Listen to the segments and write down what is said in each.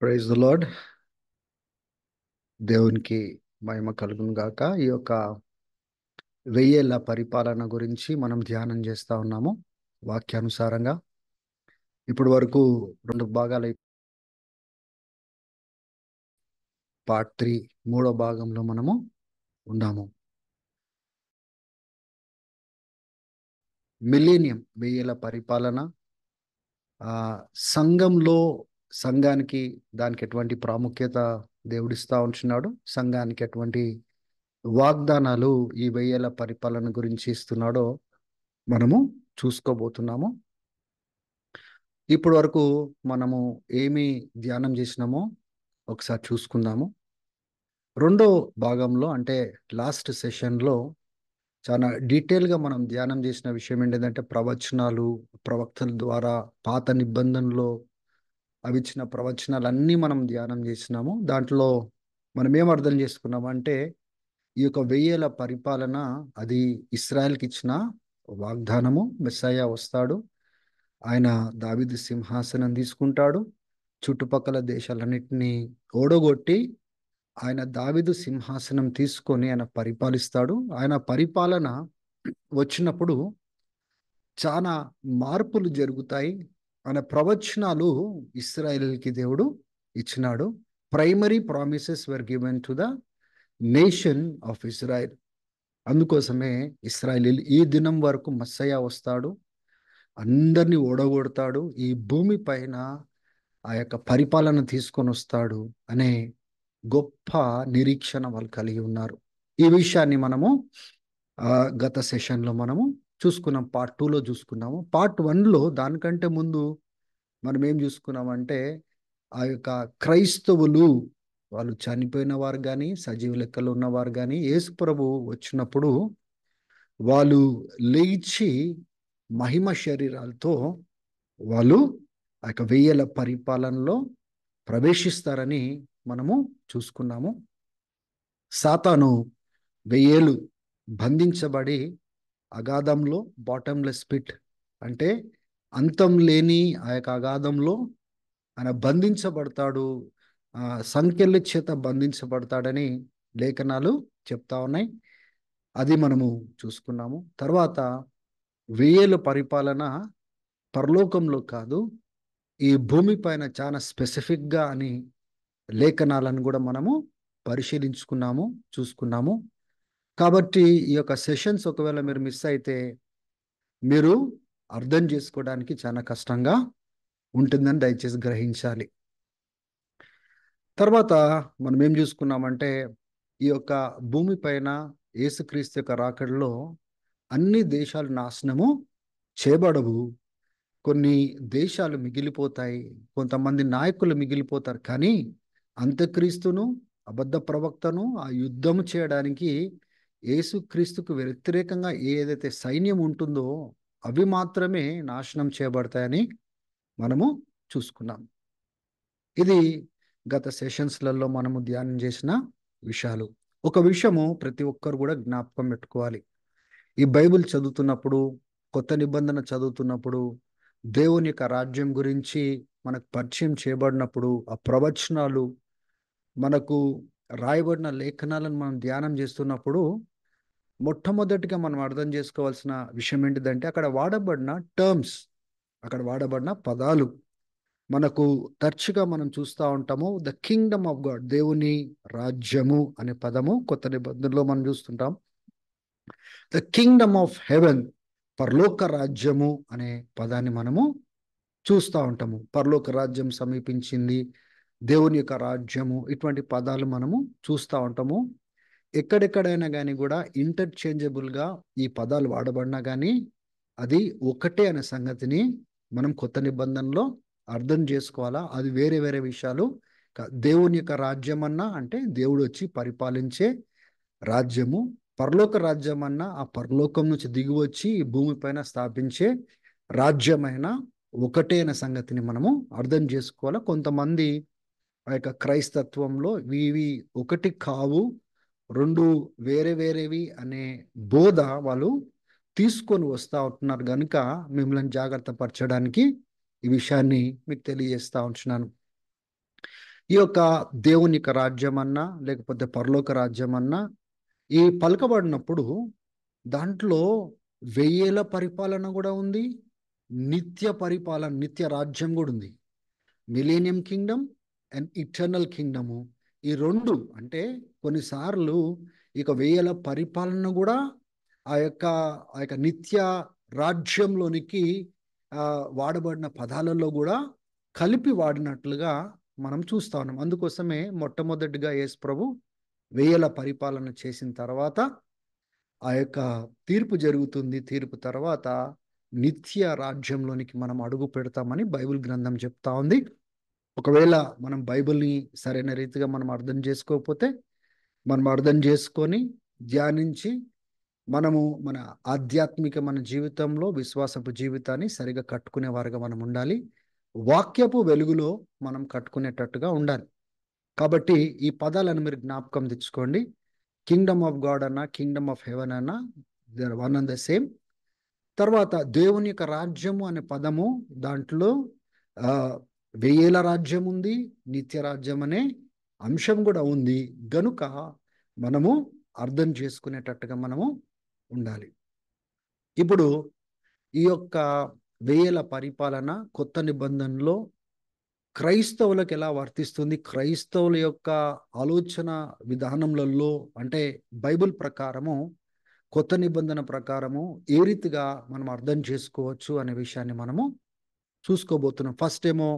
Praise the lord. దేవునికి మహిమ కలుగును గాక. ఈ యొక్క వెయ్యేళ్ళ పరిపాలన గురించి మనం ధ్యానం చేస్తా ఉన్నాము వాక్యానుసారంగా. ఇప్పటి వరకు 2 భాగాలు. పార్ట్ 3 మూడో భాగంలో మనము ఉన్నాము. మిలీనియం వెయ్యేళ్ళ పరిపాలన, ఆ సంఘంలో సంఘానికి దానికి ఎటువంటి ప్రాముఖ్యత దేవుడిస్తా ఉంటున్నాడు, సంఘానికి ఎటువంటి వాగ్దానాలు ఈ వెయ్యేళ్ళ పరిపాలన గురించి ఇస్తున్నాడో మనము చూసుకోబోతున్నాము. ఇప్పటి వరకు మనము ఏమి ధ్యానం చేసినామో ఒకసారి చూసుకుందాము. రెండో భాగంలో అంటే లాస్ట్ సెషన్లో చాలా డీటెయిల్గా మనం ధ్యానం చేసిన విషయం ఏంటంటే ప్రవచనాలు, ప్రవక్తల ద్వారా పాత నిబంధనలో అవి ఇచ్చిన ప్రవచనాలు అన్నీ మనం ధ్యానం చేసినాము. దాంట్లో మనం ఏం అర్థం చేసుకున్నాము అంటే ఈ యొక్క వెయ్యేళ్ళ పరిపాలన అది ఇస్రాయల్కి ఇచ్చిన వాగ్దానము. మెస్సయ్య వస్తాడు, ఆయన దావీదు సింహాసనం తీసుకుంటాడు, చుట్టుపక్కల దేశాలన్నింటినీ ఓడగొట్టి ఆయన దావీదు సింహాసనం తీసుకొని ఆయన పరిపాలిస్తాడు. ఆయన పరిపాలన వచ్చినప్పుడు చాలా మార్పులు జరుగుతాయి. ఆయన ప్రవచనాలు ఇస్రాయేల్కి దేవుడు ఇచ్చినాడు. Primary promises were given to the nation of Israel. అందుకోసమే ఇస్రాయేల్ ఈ దినం వరకు మస్సయ్య వస్తాడు, అందరినీ ఓడగొడతాడు, ఈ భూమి పైన ఆ యొక్క పరిపాలన తీసుకొని వస్తాడు అనే గొప్ప నిరీక్షణ వాళ్ళు కలిగి ఉన్నారు. ఈ విషయాన్ని మనము గత సెషన్లో మనము చూసుకున్నాం. పార్ట్ 2లో చూసుకున్నాము. పార్ట్ 1లో దానికంటే ముందు మనం ఏం చూసుకున్నామంటే ఆ యొక్క క్రైస్తవులు వాళ్ళు చనిపోయిన వారు కానీ సజీవ లెక్కలో ఉన్నవారు కానీ యేసు ప్రభు వచ్చినప్పుడు వాళ్ళు లేచి మహిమ శరీరాలతో వాళ్ళు ఆ యొక్క వెయ్యేళ్ళ పరిపాలనలో ప్రవేశిస్తారని మనము చూసుకున్నాము. సాతాను 1000 ఏళ్ళు బంధించబడి అగాధంలో, బాటమ్లెస్ పిట్ అంటే అంతం లేని ఆ యొక్క అగాధంలో ఆయన బంధించబడతాడు, సంఖ్యల చేత బంధించబడతాడని లేఖనాలు చెప్తా ఉన్నాయి. అది మనము చూసుకున్నాము. తర్వాత 1000 ఏళ్ళ పరిపాలన పరలోకంలో కాదు, ఈ భూమి పైన చాలా స్పెసిఫిక్గా అని లేఖనాలను కూడా మనము పరిశీలించుకున్నాము, చూసుకున్నాము. కాబట్టి ఈ యొక్క సెషన్స్ ఒకవేళ మీరు మిస్ అయితే మీరు అర్థం చేసుకోవడానికి చాలా కష్టంగా ఉంటుందని దయచేసి గ్రహించాలి. తర్వాత మనం ఏం చూసుకున్నామంటే ఈ యొక్క భూమి పైన యేసుక్రీస్తు యొక్క రాకడలో అన్ని దేశాలు నాశనము చేయబడవు. కొన్ని దేశాలు మిగిలిపోతాయి, కొంతమంది నాయకులు మిగిలిపోతారు. కానీ అంత్యక్రీస్తును, అబద్ధ ప్రవక్తను ఆ యుద్ధము చేయడానికి యేసుక్రీస్తుకు వ్యతిరేకంగా ఏదైతే సైన్యం ఉంటుందో అవి మాత్రమే నాశనం చేయబడతాయని మనము చూసుకున్నాం. ఇది గత సెషన్స్లలో మనము ధ్యానం చేసిన విషయాలు. ఒక విషయము ప్రతి ఒక్కరు కూడా జ్ఞాపకం పెట్టుకోవాలి. ఈ బైబిల్ చదువుతున్నప్పుడు, కొత్త నిబంధన చదువుతున్నప్పుడు, దేవుని యొక్క రాజ్యం గురించి మనకు పరిచయం చేయబడినప్పుడు, ఆ ప్రవచనాలు మనకు రాయబడిన లేఖనాలను మనం ధ్యానం చేస్తున్నప్పుడు మొట్టమొదటిగా మనం అర్థం చేసుకోవాల్సిన విషయం ఏంటిదంటే అక్కడ వాడబడిన టర్మ్స్, అక్కడ వాడబడిన పదాలు మనకు తరచుగా మనం చూస్తూ ఉంటాము. ద కింగ్డమ్ ఆఫ్ గాడ్, దేవుని రాజ్యము అనే పదము కొత్త నిబంధనలో మనం చూస్తుంటాం. ద కింగ్డమ్ ఆఫ్ హెవెన్, పరలోక రాజ్యము అనే పదాన్ని మనము చూస్తూ ఉంటాము. పరలోక రాజ్యం సమీపించింది, దేవుని యొక్క రాజ్యము, ఇటువంటి పదాలు మనము చూస్తూ ఉంటాము. ఎక్కడెక్కడైనా కానీ కూడా ఇంటర్చేంజబుల్గా ఈ పదాలు వాడబడినా కానీ అది ఒకటే అనే సంగతిని మనం కొత్త నిబంధనలో అర్థం చేసుకోవాలా. అది వేరే వేరే విషయాలు. దేవుని యొక్క రాజ్యం అన్నా అంటే దేవుడు వచ్చి పరిపాలించే రాజ్యము, పరలోక రాజ్యం అన్నా ఆ పరలోకం నుంచి దిగి వచ్చి ఈ భూమిపైన స్థాపించే రాజ్యమైన ఒకటే అనే సంగతిని మనము అర్థం చేసుకోవాలా. కొంతమంది ఆ యొక్క క్రైస్తత్వంలో ఇవి ఒకటి కావు, 2 వేరే వేరేవి అనే బోధ వాళ్ళు తీసుకొని వస్తూ ఉంటున్నారు. కనుక మిమ్మల్ని జాగ్రత్త పరచడానికి ఈ విషయాన్ని మీకు తెలియజేస్తూ ఉంటున్నాను. ఈ యొక్క దేవుని యొక్క రాజ్యం అన్నా లేకపోతే పరలోక రాజ్యం అన్నా ఈ పలకబడినప్పుడు దాంట్లో వెయ్యేల పరిపాలన కూడా ఉంది, నిత్య పరిపాలన, నిత్య రాజ్యం కూడా ఉంది. Millennium Kingdom and eternal kingdom, ఈ రెండు అంటే కొన్నిసార్లు ఇక వెయ్యేల పరిపాలన కూడా ఆ యొక్క నిత్య రాజ్యంలోనికి వాడబడిన పదాలలో కూడా కలిపి వాడినట్లుగా మనం చూస్తా ఉన్నాం. అందుకోసమే మొట్టమొదటిగా యేసు ప్రభు వెయ్యేల పరిపాలన చేసిన తర్వాత ఆ యొక్క తీర్పు జరుగుతుంది. తీర్పు తర్వాత నిత్య రాజ్యంలోనికి మనం అడుగు పెడతామని బైబిల్ గ్రంథం చెప్తా ఉంది. ఒకవేళ మనం బైబిల్ని సరైన రీతిగా మనం అర్థం చేసుకోకపోతే, మనం అర్థం చేసుకొని ధ్యానించి మనము మన ఆధ్యాత్మిక మన జీవితంలో విశ్వాసపు జీవితాన్ని సరిగా కట్టుకునే వారుగా మనం ఉండాలి. వాక్యపు వెలుగులో మనం కట్టుకునేటట్టుగా ఉండాలి. కాబట్టి ఈ పదాలను మీరు జ్ఞాపకం తెచ్చుకోండి. కింగ్డమ్ ఆఫ్ గాడ్ అన్నా కింగ్డమ్ ఆఫ్ హెవెన్ అన్నా they are one and the same. తర్వాత దేవుని యొక్క రాజ్యము అనే పదము దాంట్లో వెయ్యేల రాజ్యం ఉంది, నిత్య రాజ్యం అనే అంశం కూడా ఉంది. గనుక మనము అర్థం చేసుకునేటట్టుగా మనము ఉండాలి. ఇప్పుడు ఈ యొక్క వెయ్యేల పరిపాలన కొత్త నిబంధనలో క్రైస్తవులకు ఎలా వర్తిస్తుంది, క్రైస్తవుల యొక్క ఆలోచన విధానములలో అంటే బైబిల్ ప్రకారము కొత్త నిబంధన ప్రకారము ఏ రీతిగా మనం అర్థం చేసుకోవచ్చు అనే విషయాన్ని మనము చూసుకోబోతున్నాం. ఫస్ట్ ఏమో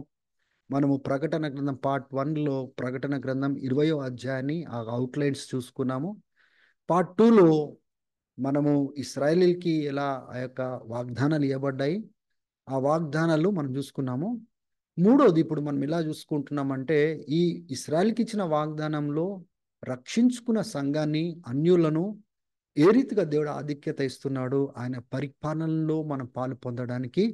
మనము ప్రకటన గ్రంథం పార్ట్ 1లో ప్రకటన గ్రంథం 20వ అధ్యాయాన్ని ఆ అవుట్లైన్స్ చూసుకున్నాము. పార్ట్ 2లో మనము ఇశ్రాయేలీలకి ఎలా ఆ యొక్క వాగ్దానాలు ఇవ్వబడ్డాయి, ఆ వాగ్దానాలు మనం చూసుకున్నాము. మూడోది ఇప్పుడు మనం ఎలా చూసుకుంటున్నామంటే ఈ ఇశ్రాయేల్కి ఇచ్చిన వాగ్దానంలో రక్షించుకున్న సంఘాన్ని, అన్యులను ఏ రీతిగా దేవుడు ఆధిక్యత ఇస్తున్నాడు, ఆయన పరిపాలనలో మనం పాలు పొందడానికి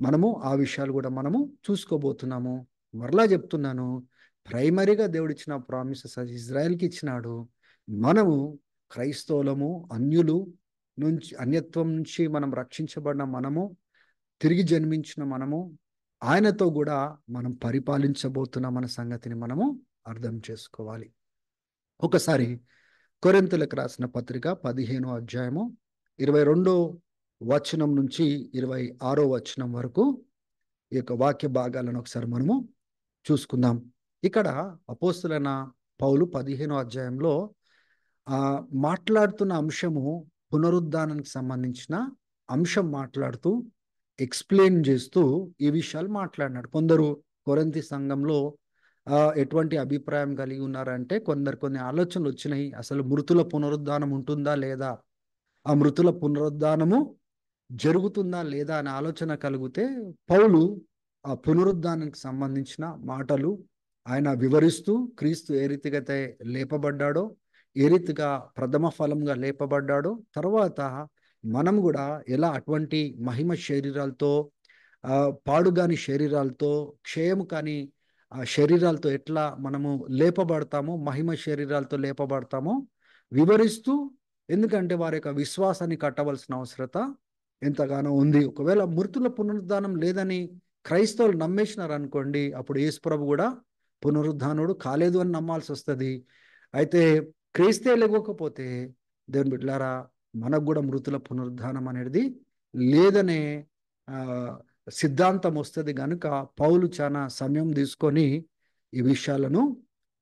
మనము ఆ విషయాలు కూడా మనము చూసుకోబోతున్నాము. మరలా చెప్తున్నాను, ప్రైమరీగా దేవుడు ఇచ్చిన ప్రామిసెస్ ఇజ్రాయెల్కి ఇచ్చినాడు. మనము క్రైస్తవులము, అన్యులు నుంచి, అన్యత్వం నుంచి మనం రక్షించబడిన మనము, తిరిగి జన్మించిన మనము, ఆయనతో కూడా మనం పరిపాలించబోతున్నాం అన్న సంగతిని మనము అర్థం చేసుకోవాలి. ఒకసారి కొరింథీయులకు రాసిన పత్రిక 15వ అధ్యాయము 22వ వచనం నుంచి 26వ వచనం వరకు ఈ యొక్క వాక్య భాగాలను ఒకసారి మనము చూసుకుందాం. ఇక్కడ అపోస్తులైన పౌలు 15వ అధ్యాయంలో మాట్లాడుతున్న అంశము పునరుద్ధానానికి సంబంధించిన అంశం మాట్లాడుతూ ఎక్స్ప్లెయిన్ చేస్తూ ఈ విషయాలు మాట్లాడినాడు. కొందరు కొరింథీ సంఘంలో ఎటువంటి అభిప్రాయం కలిగి ఉన్నారంటే కొన్ని ఆలోచనలు వచ్చినాయి. అసలు మృతుల పునరుద్ధానం ఉంటుందా లేదా, ఆ మృతుల పునరుద్ధానము జరుగుతుందా లేదా అనే ఆలోచన కలిగితే పౌలు ఆ పునరుద్ధానానికి సంబంధించిన మాటలు ఆయన వివరిస్తూ క్రీస్తు ఏ రీతిగా అయితే లేపబడ్డాడో, ఏ రీతిగా ప్రథమ ఫలంగా లేపబడ్డాడో, తర్వాత మనం కూడా ఎలా అటువంటి మహిమ శరీరాలతో, పాడుగాని శరీరాలతో, క్షయము కాని ఆ శరీరాలతో ఎట్లా మనము లేపబడతామో, మహిమ శరీరాలతో లేపబడతామో వివరిస్తూ, ఎందుకంటే వారి యొక్క విశ్వాసాన్ని కట్టవలసిన అవసరత ఎంతగానో ఉంది. ఒకవేళ మృతుల పునరుద్ధానం లేదని క్రైస్తవులు నమ్మేసినారు అనుకోండి, అప్పుడు యేసుప్రభు కూడా పునరుద్ధానుడు కాలేదు అని నమ్మాల్సి వస్తుంది. అయితే క్రీస్తే లేకపోతే దేవుని బిడ్డలారా మనకు కూడా మృతుల పునరుద్ధానం అనేది లేదనే సిద్ధాంతం వస్తుంది. కనుక పౌలు చాలా సమయం తీసుకొని ఈ విషయాలను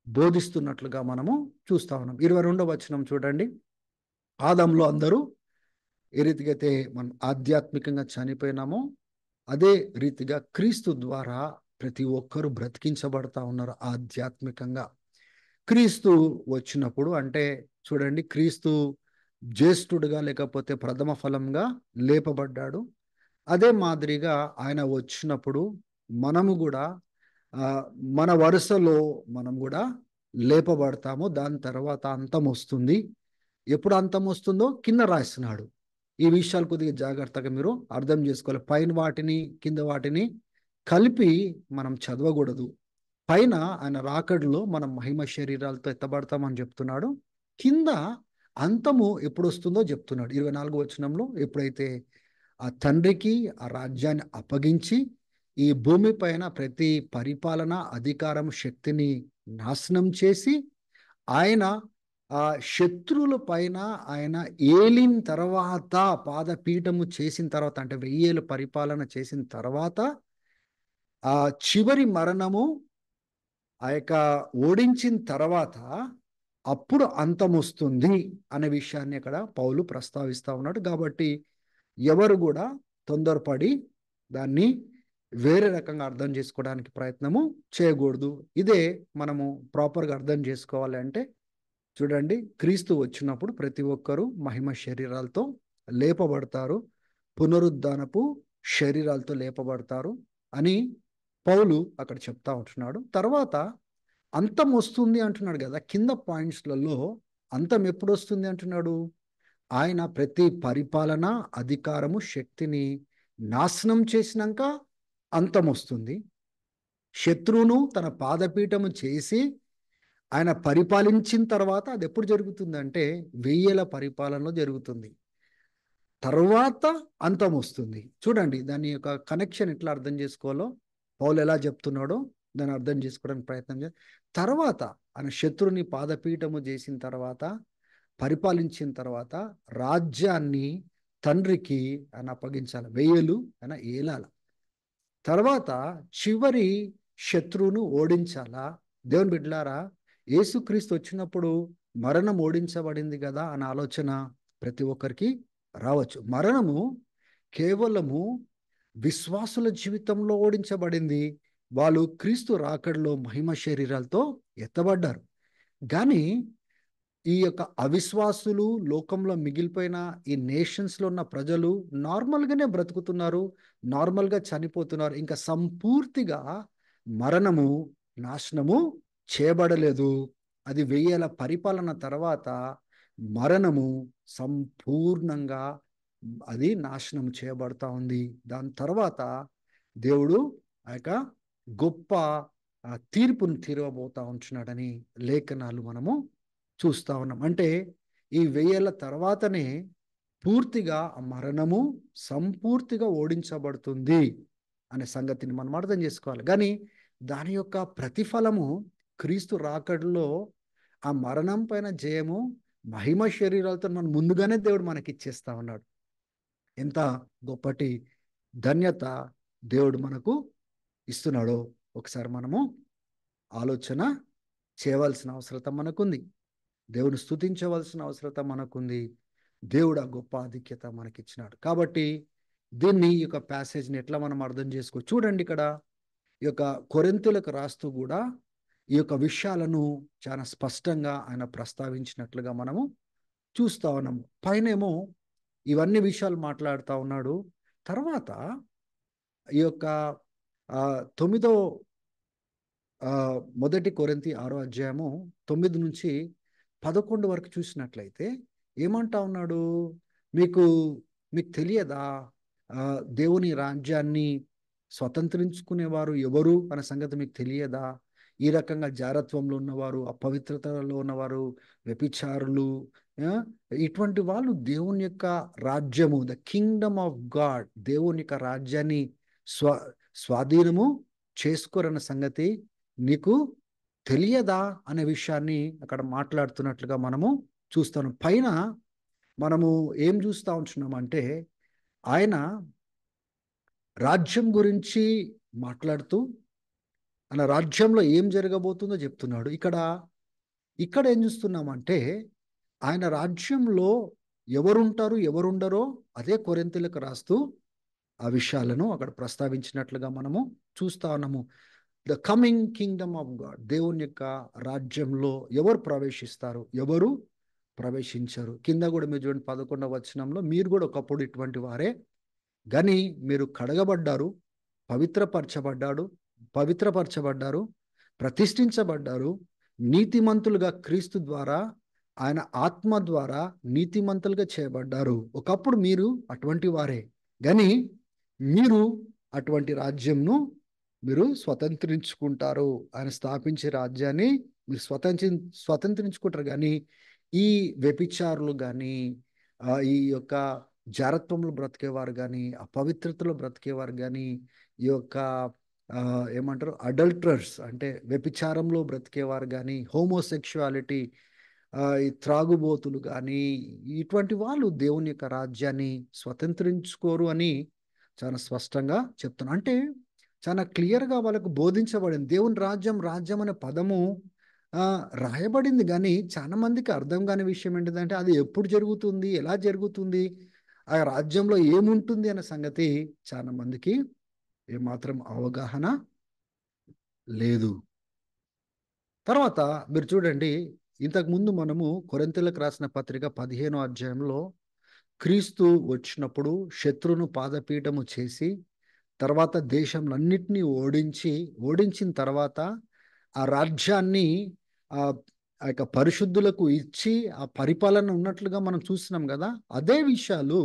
బోధిస్తున్నట్లుగా మనము చూస్తా ఉన్నాం. 22వ వచనం చూడండి. ఆదాములో అందరూ ఏ రీతిగా అయితే మనం ఆధ్యాత్మికంగా చనిపోయినామో అదే రీతిగా క్రీస్తు ద్వారా ప్రతి ఒక్కరూ బ్రతికించబడతా ఉన్నారు ఆధ్యాత్మికంగా. క్రీస్తు వచ్చినప్పుడు అంటే చూడండి, క్రీస్తు జ్యేష్ఠుడుగా లేకపోతే ప్రథమ ఫలంగా లేపబడ్డాడు. అదే మాదిరిగా ఆయన వచ్చినప్పుడు మనము కూడా మన వరుసలో మనం కూడా లేపబడతాము. దాని తర్వాత అంతం వస్తుంది. ఎప్పుడు అంతం వస్తుందో కింద రాస్తున్నాడు. ఈ విషయాలు కొద్దిగా జాగ్రత్తగా మీరు అర్థం చేసుకోవాలి. పైన వాటిని కింద వాటిని కలిపి మనం చదవకూడదు. పైన ఆయన రాకడలో మనం మహిమ శరీరాలతో ఎత్తబడతామని చెప్తున్నాడు. కింద అంతము ఎప్పుడు వస్తుందో చెప్తున్నాడు. 24వ వచనంలో ఎప్పుడైతే ఆ తండ్రికి ఆ రాజ్యాన్ని అప్పగించి ఈ భూమి పైన ప్రతి పరిపాలన, అధికారం, శక్తిని నాశనం చేసి ఆయన శత్రువుల పైన ఆయన ఏలిన తర్వాత, పాదపీఠము చేసిన తర్వాత, అంటే 1000 ఏళ్ల పరిపాలన చేసిన తర్వాత చివరి మరణము ఓడించిన తర్వాత అప్పుడు అంతమొస్తుంది అనే విషయాన్ని అక్కడ పౌలు ప్రస్తావిస్తా ఉన్నాడు. కాబట్టి ఎవరు కూడా తొందరపడి దాన్ని వేరే రకంగా అర్థం చేసుకోవడానికి ప్రయత్నము చేయకూడదు. ఇదే మనము ప్రాపర్గా అర్థం చేసుకోవాలి అంటే చూడండి, క్రీస్తు వచ్చినప్పుడు ప్రతి ఒక్కరూ మహిమ శరీరాలతో లేపబడతారు, పునరుద్ధానపు శరీరాలతో లేపబడతారు అని పౌలు అక్కడ చెప్తా ఉంటున్నాడు. తర్వాత అంతం వస్తుంది అంటున్నాడు కదా, కింద పాయింట్స్లలో అంతం ఎప్పుడు వస్తుంది అంటున్నాడు? ఆయన ప్రతి పరిపాలన, అధికారము, శక్తిని నాశనం చేసినాక అంతం వస్తుంది. శత్రువును తన పాదపీఠము చేసి ఆయన పరిపాలించిన తర్వాత అది ఎప్పుడు జరుగుతుందంటే 1000 ఏళ్ల పరిపాలనలో జరుగుతుంది. తర్వాత అంతం వస్తుంది. చూడండి దాని యొక్క కనెక్షన్ ఎట్లా అర్థం చేసుకోవాలో పౌలు ఎలా చెప్తున్నాడో దాన్ని అర్థం చేసుకోవడానికి ప్రయత్నం చేయాలి. తర్వాత ఆయన శత్రువుని పాదపీఠము చేసిన తర్వాత, పరిపాలించిన తర్వాత రాజ్యాన్ని తండ్రికి ఆయన అప్పగించాలి. 1000 ఏళ్ళు ఆయన ఏలాల. తర్వాత చివరి శత్రువును ఓడించాలా. దేవుని బిడ్డలారా, యేసుక్రీస్తు వచ్చినప్పుడు మరణం ఓడించబడింది కదా అన్న ఆలోచన ప్రతి ఒక్కరికి రావచ్చు. మరణము కేవలము విశ్వాసుల జీవితంలో ఓడించబడింది. వాళ్ళు క్రీస్తు రాకడలో మహిమ శరీరాలతో ఎత్తబడ్డారు. కానీ ఈ యొక్క అవిశ్వాసులు, లోకంలో మిగిలిపోయిన ఈ నేషన్స్లో ఉన్న ప్రజలు నార్మల్గానే బ్రతుకుతున్నారు, నార్మల్గా చనిపోతున్నారు. ఇంకా సంపూర్తిగా మరణము, నాశనము చేయబడలేదు. అది 1000 ఏళ్ల పరిపాలన తర్వాత మరణము సంపూర్ణంగా అది నాశనం చేయబడతా ఉంది. దాని తర్వాత దేవుడు ఆ యొక్క గొప్ప తీర్పును తీరవబోతా ఉంటున్నాడని లేఖనాలు మనము చూస్తా ఉన్నాం. అంటే ఈ 1000 ఏళ్ల తర్వాతనే పూర్తిగా మరణము సంపూర్తిగా ఓడించబడుతుంది అనే సంగతిని మనం అర్థం చేసుకోవాలి. కానీ దాని యొక్క ప్రతిఫలము క్రీస్తు రాకడలో ఆ మరణం పైన జయము, మహిమ శరీరాలతో మనం ముందుగానే దేవుడు మనకి ఇచ్చేస్తా ఉన్నాడు. ఎంత గొప్పటి ధన్యత దేవుడు మనకు ఇస్తున్నాడో ఒకసారి మనము ఆలోచన చేయవలసిన అవసరం మనకుంది. దేవుని స్తుతించవలసిన అవసరం మనకుంది. దేవుడు ఆ గొప్ప ఆధిక్యత మనకిచ్చినాడు. కాబట్టి దీన్ని ఈ యొక్క ప్యాసేజ్ని ఎట్లా మనం అర్థం చేసుకో చూడండి. ఇక్కడ ఈ యొక్క కొరింథీయులకు రాస్తూ కూడా ఈ యొక్క విషయాలను చాలా స్పష్టంగా ఆయన ప్రస్తావించినట్లుగా మనము చూస్తా ఉన్నాము. పైనేమో ఇవన్నీ విషయాలు మాట్లాడుతూ ఉన్నాడు. తర్వాత ఈ యొక్క 9వ మొదటి కొరింథీ 6వ అధ్యాయము 9 నుంచి 11 వరకు చూసినట్లయితే ఏమంటా ఉన్నాడు? మీకు తెలియదా దేవుని రాజ్యాన్ని స్వతంత్రించుకునేవారు ఎవరు అనే సంగతి మీకు తెలియదా? ఈ రకంగా జారత్వంలో ఉన్నవారు, అపవిత్రతలో ఉన్నవారు, వ్యభిచారులు, ఇటువంటి వాళ్ళు దేవుని యొక్క రాజ్యము, ద కింగ్డమ్ ఆఫ్ గాడ్, దేవుని యొక్క రాజ్యాన్ని స్వాధీనము చేసుకోరన్న సంగతి నీకు తెలియదా అనే విషయాన్ని అక్కడ మాట్లాడుతున్నట్లుగా మనము చూస్తాను. పైన మనము ఏం చూస్తూ ఉంటున్నామంటే ఆయన రాజ్యం గురించి మాట్లాడుతూ ఆయన రాజ్యంలో ఏం జరగబోతుందో చెప్తున్నాడు. ఇక్కడ ఏం చూస్తున్నామంటే ఆయన రాజ్యంలో ఎవరుంటారు, ఎవరుండరో అదే కొరింథీయులకు రాస్తూ ఆ విషయాలను అక్కడ ప్రస్తావించినట్లుగా మనము చూస్తా ఉన్నాము. The coming Kingdom of God, దేవుని యొక్క రాజ్యంలో ఎవరు ప్రవేశిస్తారు, ఎవరు ప్రవేశించరు. కింద కూడా మీరు చూడండి 11వ వచనంలో, మీరు కూడా ఒకప్పుడు ఇటువంటి వారే, కానీ మీరు కడగబడ్డారు, పవిత్రపరచబడ్డారు, ప్రతిష్ఠించబడ్డారు, నీతిమంతులుగా క్రీస్తు ద్వారా, ఆయన ఆత్మ ద్వారా నీతిమంతులుగా చేయబడ్డారు. ఒకప్పుడు మీరు అటువంటి వారే, కానీ మీరు అటువంటి రాజ్యంను మీరు స్వతంత్రించుకుంటారు. ఆయన స్థాపించే రాజ్యాన్ని మీరు స్వతంత్రించుకుంటారు. కానీ ఈ వ్యభిచారులు కానీ, ఈ యొక్క జారత్వంలో బ్రతికేవారు గానీ, అపవిత్రతలో బ్రతికేవారు గానీ, ఈ యొక్క ఏమంటారు అడల్టరర్స్ అంటే వ్యభిచారంలో బ్రతికేవారు గానీ, హోమోసెక్షువాలిటీ ఈ త్రాగుబోతులు గానీ, ఇటువంటి వాళ్ళు దేవుని యొక్క రాజ్యాన్ని స్వతంత్రించుకోరు అని చాలా స్పష్టంగా చెప్తున్నా. అంటే చాలా క్లియర్‌గా వాళ్ళకు బోధించబడింది. దేవుని రాజ్యం, రాజ్యం అనే పదము రాయబడింది గానీ, చాలా మందికి అర్థం కాని విషయం ఏంటిదంటే, అది ఎప్పుడు జరుగుతుంది? ఎలా జరుగుతుంది? ఆ రాజ్యంలో ఏముంటుంది అనే సంగతి చాలా మందికి ఏమాత్రం అవగాహన లేదు. తర్వాత మీరు చూడండి, ఇంతకుముందు మనము కొరింథీయులకు రాసిన పత్రిక 15వ అధ్యాయంలో క్రీస్తు వచ్చినప్పుడు శత్రువును పాదపీఠము చేసి, తర్వాత దేశంలన్నిటిని ఓడించిన తర్వాత ఆ రాజ్యాన్ని ఆహ్, ఆ యొక్క పరిశుద్ధులకు ఇచ్చి, ఆ పరిపాలన ఉన్నట్లుగా మనం చూస్తున్నాం గదా! అదే విషయాలు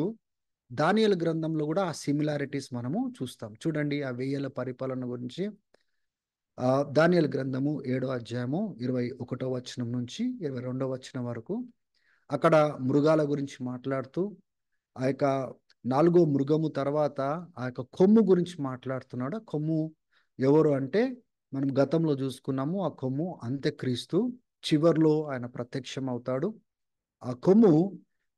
దానియేలు గ్రంథంలో గూడా ఆ సిమిలారిటీస్ మనము చూస్తాం. చూడండి ఆ వెయ్యేళ్ళ పరిపాలన గురించి దానియేలు గ్రంథము 7వ అధ్యాయము 21వ వచనం నుంచి 22వ వచనం వరకు అక్కడ మృగాల గురించి మాట్లాడుతూ, ఆ యొక్క నాలుగో మృగము తర్వాత ఆ యొక్క కొమ్ము గురించి మాట్లాడుతున్నాడు. ఆ కొమ్ము ఎవరు అంటే మనం గతంలో చూసుకున్నాము. ఆ కొమ్ము అంత్యక్రీస్తు. చివర్లో ఆయన ప్రత్యక్షం అవుతాడు. ఆ కొమ్ము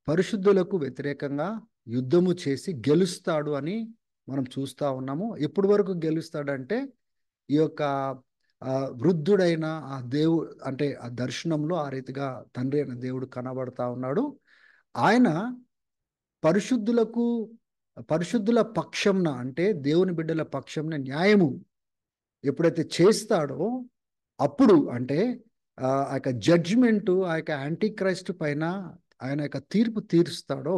పరిశుద్ధులకు వ్యతిరేకంగా యుద్ధము చేసి గెలుస్తాడు అని మనం చూస్తా ఉన్నాము. ఎప్పటి వరకు గెలుస్తాడంటే ఈ యొక్క వృద్ధుడైన ఆ అంటే ఆ దర్శనంలో ఆ రీతిగా తండ్రి అయిన దేవుడు కనబడతా ఉన్నాడు. ఆయన పరిశుద్ధులకు పరిశుద్ధుల పక్షంన అంటే దేవుని బిడ్డల పక్షంన న్యాయము ఎప్పుడైతే చేస్తాడో అప్పుడు అంటే ఆ యొక్క జడ్జిమెంటు ఆ యొక్క యాంటీ క్రైస్ట్ పైన ఆయన యొక్క తీర్పు తీరుస్తాడో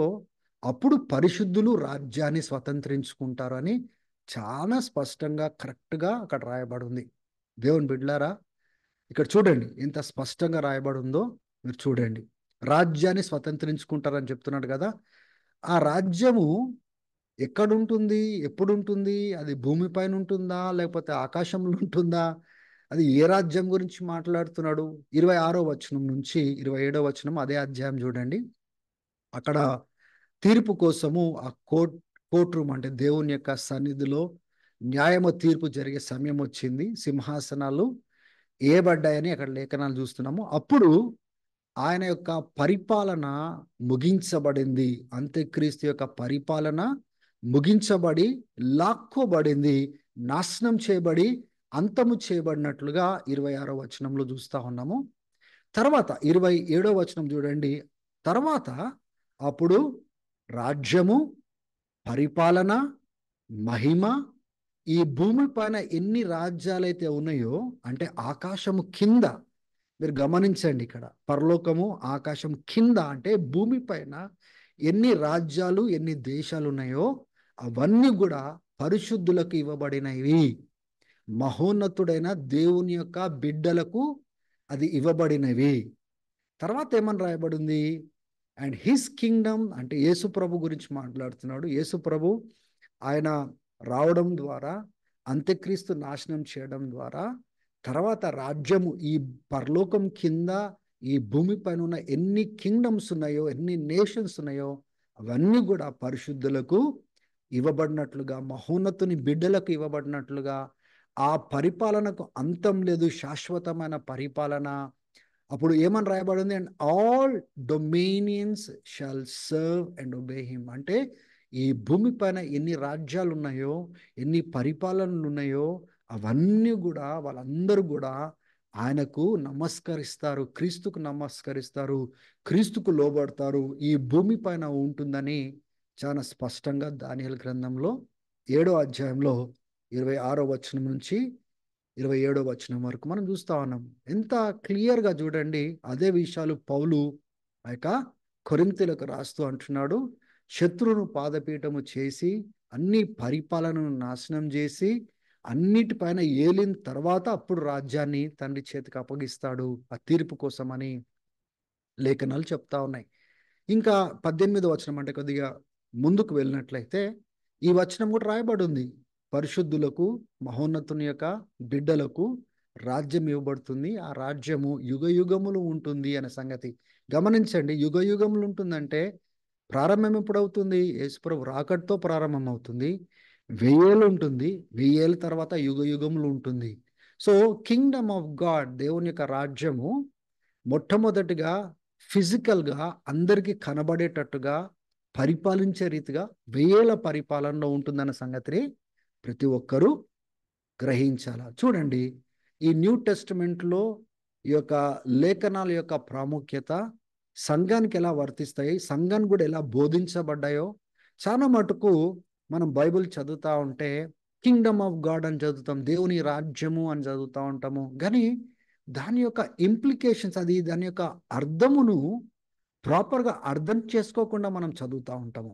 అప్పుడు పరిశుద్ధులు రాజ్యాన్ని స్వతంత్రించుకుంటారు అని చాలా స్పష్టంగా కరెక్ట్‌గా అక్కడ రాయబడి ఉంది. దేవుని బిడ్డలారా ఇక్కడ చూడండి ఎంత స్పష్టంగా రాయబడి ఉందో మీరు చూడండి. రాజ్యాన్ని స్వతంత్రించుకుంటారని చెప్తున్నాడు గదా! ఆ రాజ్యము ఎక్కడుంటుంది? ఎప్పుడుంటుంది? అది భూమి పైన ఉంటుందా? లేకపోతే ఆకాశంలో ఉంటుందా? అది ఏ రాజ్యం గురించి మాట్లాడుతున్నాడు? 26వ వచనం నుంచి 27వ వచనం అదే అధ్యాయం చూడండి. అక్కడ తీర్పు కోసము ఆ కోర్ట్ రూమ్ అంటే దేవుని యొక్క సన్నిధిలో న్యాయము తీర్పు జరిగే సమయం వచ్చింది. సింహాసనాలు ఏయబడ్డాయని అక్కడ లేఖనాలు చూస్తున్నాము. అప్పుడు ఆయన యొక్క పరిపాలన ముగించబడింది. అంత్యక్రీస్తు యొక్క పరిపాలన ముగించబడి, లాక్కోబడింది, నాశనం చేయబడి, అంతము చేయబడినట్లుగా 26వ వచనంలో చూస్తా ఉన్నాము. తర్వాత 27వ వచనం చూడండి. తర్వాత అప్పుడు రాజ్యము, పరిపాలన, మహిమ ఈ భూమి పైన ఎన్ని రాజ్యాలైతే ఉన్నాయో అంటే ఆకాశము కింద మీరు గమనించండి ఇక్కడ పరలోకము ఆకాశం కింద అంటే భూమి పైన ఎన్ని రాజ్యాలు ఎన్ని దేశాలు ఉన్నాయో అవన్నీ కూడా పరిశుద్ధులకు ఇవ్వబడినవి. మహోన్నతుడైన దేవుని యొక్క బిడ్డలకు అది ఇవ్వబడినవి. తర్వాత ఏమని రాయబడింది? అండ్ హిస్ కింగ్డమ్ అంటే యేసు ప్రభు గురించి మాట్లాడుతున్నాడు. యేసు ప్రభు ఆయన రావడం ద్వారా అంత్యక్రీస్తు నాశనం చేయడం ద్వారా తర్వాత రాజ్యము ఈ పరలోకం కింద ఈ భూమి పైన ఉన్న ఎన్ని కింగ్డమ్స్ ఉన్నాయో ఎన్ని నేషన్స్ ఉన్నాయో అవన్నీ కూడా పరిశుద్ధులకు ఇవ్వబడినట్లుగా మహోన్నతుని బిడ్డలకు ఇవ్వబడినట్లుగా ఆ పరిపాలనకు అంతం లేదు, శాశ్వతమైన పరిపాలన. అప్పుడు ఏమని రాయబడింది? And all dominions shall serve and obey him అంటే ఈ భూమి పైన ఎన్ని రాజ్యాలు ఉన్నాయో ఎన్ని పరిపాలనలు ఉన్నాయో అవన్నీ కూడా వాళ్ళందరూ కూడా ఆయనకు నమస్కరిస్తారు, క్రీస్తుకు నమస్కరిస్తారు, క్రీస్తుకు లోబడతారు. ఈ భూమి పైన ఉంటుందని చాలా స్పష్టంగా దానియేలు గ్రంథంలో 7వ అధ్యాయంలో 26వ వచనం నుంచి 27వ వచనం వరకు మనం చూస్తా ఉన్నాం. ఎంత క్లియర్‌గా చూడండి. అదే విషయాలు పౌలు ఆ యొక్క కొరింథీయులకు రాస్తూ అంటున్నాడు. శత్రువును పాదపీఠము చేసి, అన్ని పరిపాలనను నాశనం చేసి, అన్నిటిపైన ఏలిన తర్వాత అప్పుడు రాజ్యాన్ని తండ్రి చేతికి అప్పగిస్తాడు. ఆ తీర్పు కోసమని లేఖనాలు చెప్తా ఉన్నాయి. ఇంకా 18వ వచనం అంటే కొద్దిగా ముందుకు వెళ్ళినట్లయితే ఈ వచనం కూడా రాయబడి ఉంది. పరిశుద్ధులకు మహోన్నతుని యొక్క బిడ్డలకు రాజ్యం ఇవ్వబడుతుంది. ఆ రాజ్యము యుగయుగములు ఉంటుంది అనే సంగతి గమనించండి. యుగయుగములు ఉంటుందంటే ప్రారంభం ఎప్పుడవుతుంది? యేసుప్రభు రాకడతో ప్రారంభమవుతుంది. 1000 ఏళ్ళు ఉంటుంది. 1000 ఏళ్ళ తర్వాత యుగ యుగములు ఉంటుంది. సో, కింగ్డమ్ ఆఫ్ గాడ్, దేవుని యొక్క రాజ్యము మొట్టమొదటిగా ఫిజికల్‌గా అందరికి కనబడేటట్టుగా పరిపాలించే రీతిగా 1000 ఏళ్ల పరిపాలనలో ఉంటుందన్న సంగతిని ప్రతి ఒక్కరూ గ్రహించాల. చూడండి, ఈ న్యూ టెస్టమెంట్‌లో ఈ యొక్క లేఖనాల యొక్క ప్రాముఖ్యత సంఘానికి ఎలా వర్తిస్తాయి, సంఘానికి కూడా ఎలా బోధించబడ్డాయో చాలా మటుకు మనం బైబిల్ చదువుతా ఉంటే కింగ్డమ్ ఆఫ్ గాడ్ అని చదువుతాం, దేవుని రాజ్యము అని చదువుతా ఉంటాము. కానీ దాని యొక్క ఇంప్లికేషన్స్, అది దాని యొక్క అర్థమును ప్రాపర్‌గా అర్థం చేసుకోకుండా మనం చదువుతా ఉంటాము.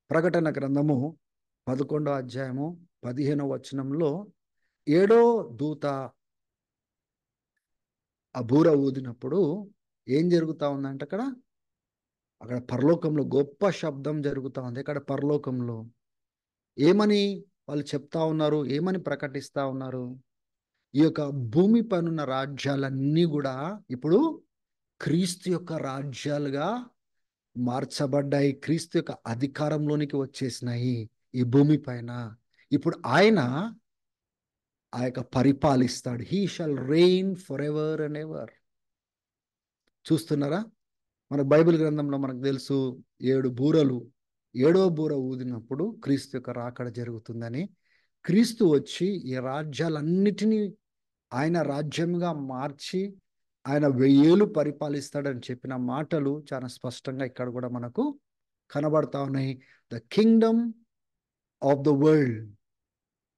ప్రకటన గ్రంథము 11వ అధ్యాయము 15వ వచనంలో 7వ దూత ఆ బూర ఊదినప్పుడు ఏం జరుగుతా ఉందంటే అక్కడ పరలోకంలో గొప్ప శబ్దం జరుగుతా ఉంది. అక్కడ పరలోకంలో ఏమని వాళ్ళు చెప్తా ఉన్నారు, ఏమని ప్రకటిస్తా ఉన్నారు? ఈ యొక్క భూమి పైనున్న రాజ్యాలన్నీ కూడా ఇప్పుడు క్రీస్తు యొక్క రాజ్యాలుగా మార్చబడ్డాయి. క్రీస్తు యొక్క అధికారంలోనికి వచ్చేసినాయి ఈ భూమి పైన. ఇప్పుడు ఆయన ఆ యొక్క పరిపాలిస్తాడు. He shall reign for ever and ever. చూస్తున్నారా? మన బైబిల్ గ్రంథంలో మనకు తెలుసు 7 బూరలు, 7వ బూర ఊదినప్పుడు క్రీస్తు యొక్క రాకడ జరుగుతుందని. క్రీస్తు వచ్చి ఈ రాజ్యాలన్నిటినీ ఆయన రాజ్యంగా మార్చి ఆయన 1000 ఏళ్ళు పరిపాలిస్తాడని చెప్పిన మాటలు చాలా స్పష్టంగా ఇక్కడ కూడా మనకు కనబడతా ఉన్నాయి. The kingdom of the world,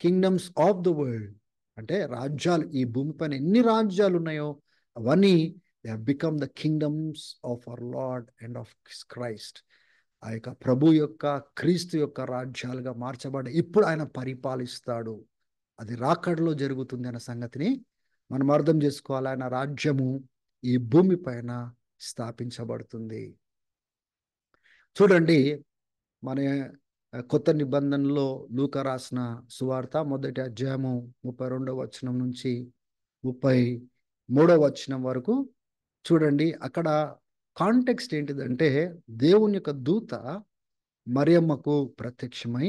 kingdoms of the world అంటే రాజ్యాలు, ఈ భూమిపైన ఎన్ని రాజ్యాలు ఉన్నాయో అవన్నీ they have become the kingdoms of our Lord and of Christ. ఆ యొక్క ప్రభు యొక్క, క్రీస్తు యొక్క రాజ్యాలుగా మార్చబడి ఇప్పుడు ఆయన పరిపాలిస్తాడు. అది రాకడలో జరుగుతుంది అన్న సంగతిని మనం అర్థం చేసుకోవాలి. ఆయన రాజ్యము ఈ భూమి పైన స్థాపించబడుతుంది. చూడండి, మన కొత్త నిబంధనలో లూకా రాసిన సువార్త 1వ అధ్యాయము 32వ వచనం నుంచి 33వ వచనం వరకు చూడండి. అక్కడ కాంటెక్స్ట్ ఏంటిదంటే, దేవుని యొక్క దూత మరియమ్మకు ప్రత్యక్షమై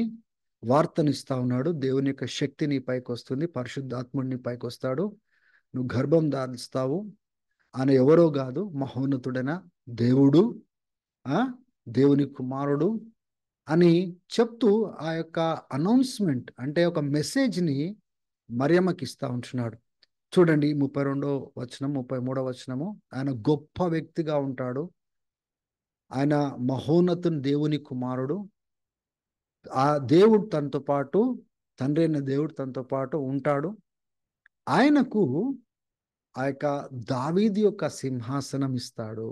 వార్తనిస్తా ఉన్నాడు. దేవుని యొక్క శక్తి నీ పైకి వస్తుంది, పరిశుద్ధాత్ముడు నీ పైకి వస్తాడు, నువ్వు గర్భం ధారిస్తావు, ఆయన ఎవరో కాదు, మహోన్నతుడైన దేవుడు, దేవుని కుమారుడు అని చెప్తూ ఆ యొక్క అనౌన్స్మెంట్ అంటే ఒక మెసేజ్ని మరియమ్మకి ఇస్తా ఉంటున్నాడు. చూడండి 32వ వచనం, 33వ వచనము. ఆయన గొప్ప వ్యక్తిగా ఉంటాడు, ఆయన మహోన్నతుని దేవుని కుమారుడు. ఆ దేవుడు తనతో పాటు, తండ్రి అయిన దేవుడు తనతో పాటు ఉంటాడు. ఆయనకు ఆ యొక్క దావీదు యొక్క సింహాసనం ఇస్తాడు.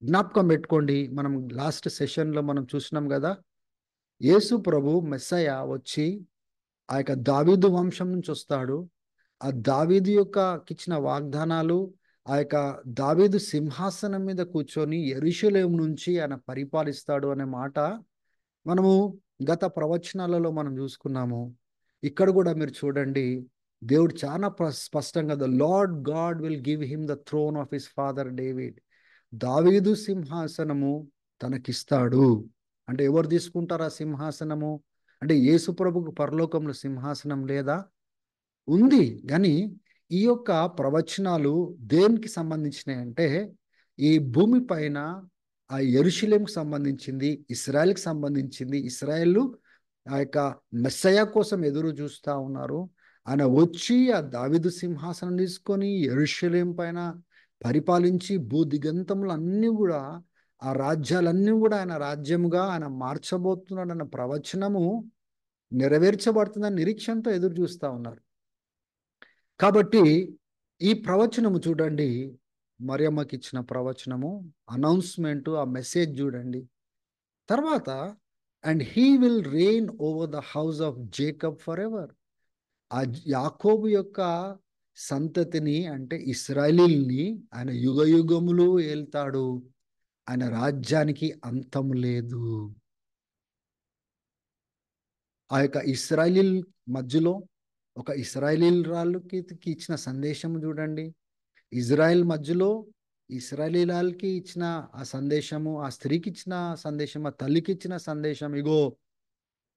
జ్ఞాపకం పెట్టుకోండి, మనం లాస్ట్ సెషన్లో మనం చూసినాం కదా, యేసు ప్రభు మెస్సయ వచ్చి ఆ యొక్క దావీదు వంశం నుంచి వస్తాడు. ఆ దావీదు యొక్క ఇచ్చిన వాగ్దానాలు, ఆ యొక్క దావీదు సింహాసనం మీద కూర్చొని యెరూషలేము నుంచి ఆయన పరిపాలిస్తాడు అనే మాట మనము గత ప్రవచనాలలో మనం చూసుకున్నాము. ఇక్కడ కూడా మీరు చూడండి, దేవుడు చాలా స్పష్టంగా the Lord God will give him the throne of his father David. దావీదు సింహాసనము తనకిస్తాడు. అంటే ఎవరు తీసుకుంటారు ఆ సింహాసనము? అంటే యేసు ప్రభుకు పరలోకంలో సింహాసనం లేదా? ఉంది. కానీ ఈ యొక్క ప్రవచనాలు దేనికి సంబంధించినవి అంటే, ఈ భూమి పైన ఆ యెరూషలేముకు సంబంధించింది, ఇశ్రాయేల్‌కి సంబంధించింది. ఇశ్రాయేలు ఆ యొక్క మెస్సయ కోసం ఎదురు చూస్తా ఉన్నారు. ఆయన వచ్చి ఆ దావీదు సింహాసనం తీసుకొని యెరూషలేము పైన పరిపాలించి భూదిగంతములు అన్నీ కూడా, ఆ రాజ్యాలన్నీ కూడా ఆయన రాజ్యముగా ఆయన మార్చబోతున్నాడన్న ప్రవచనము నెరవేర్చబడుతుందని నిరీక్షణతో ఎదురు చూస్తా ఉన్నారు. కాబట్టి ఈ ప్రవచనము చూడండి, మరియమ్మకి ఇచ్చిన ప్రవచనము, అనౌన్స్మెంట్, ఆ మెసేజ్ చూడండి. తర్వాత and he will reign over the house of Jacob for ever. ఆ యాకోబు యొక్క సంతతిని అంటే ఇశ్రాయేలీల్ని ఆయన యుగ యుగములు ఏల్తాడు. ఆయన రాజ్యానికి అంతం లేదు. ఆ యొక్క ఇశ్రాయేలీల్ మధ్యలో ఒక ఇశ్రాయేలీల్ రాళ్ళకి ఇచ్చిన సందేశం చూడండి. ఇజ్రాయెల్ మధ్యలో ఇశ్రాయేలీయులకి ఇచ్చిన ఆ సందేశము, ఆ స్త్రీకి ఇచ్చిన సందేశం, ఆ తల్లికి ఇచ్చిన సందేశం, ఇగో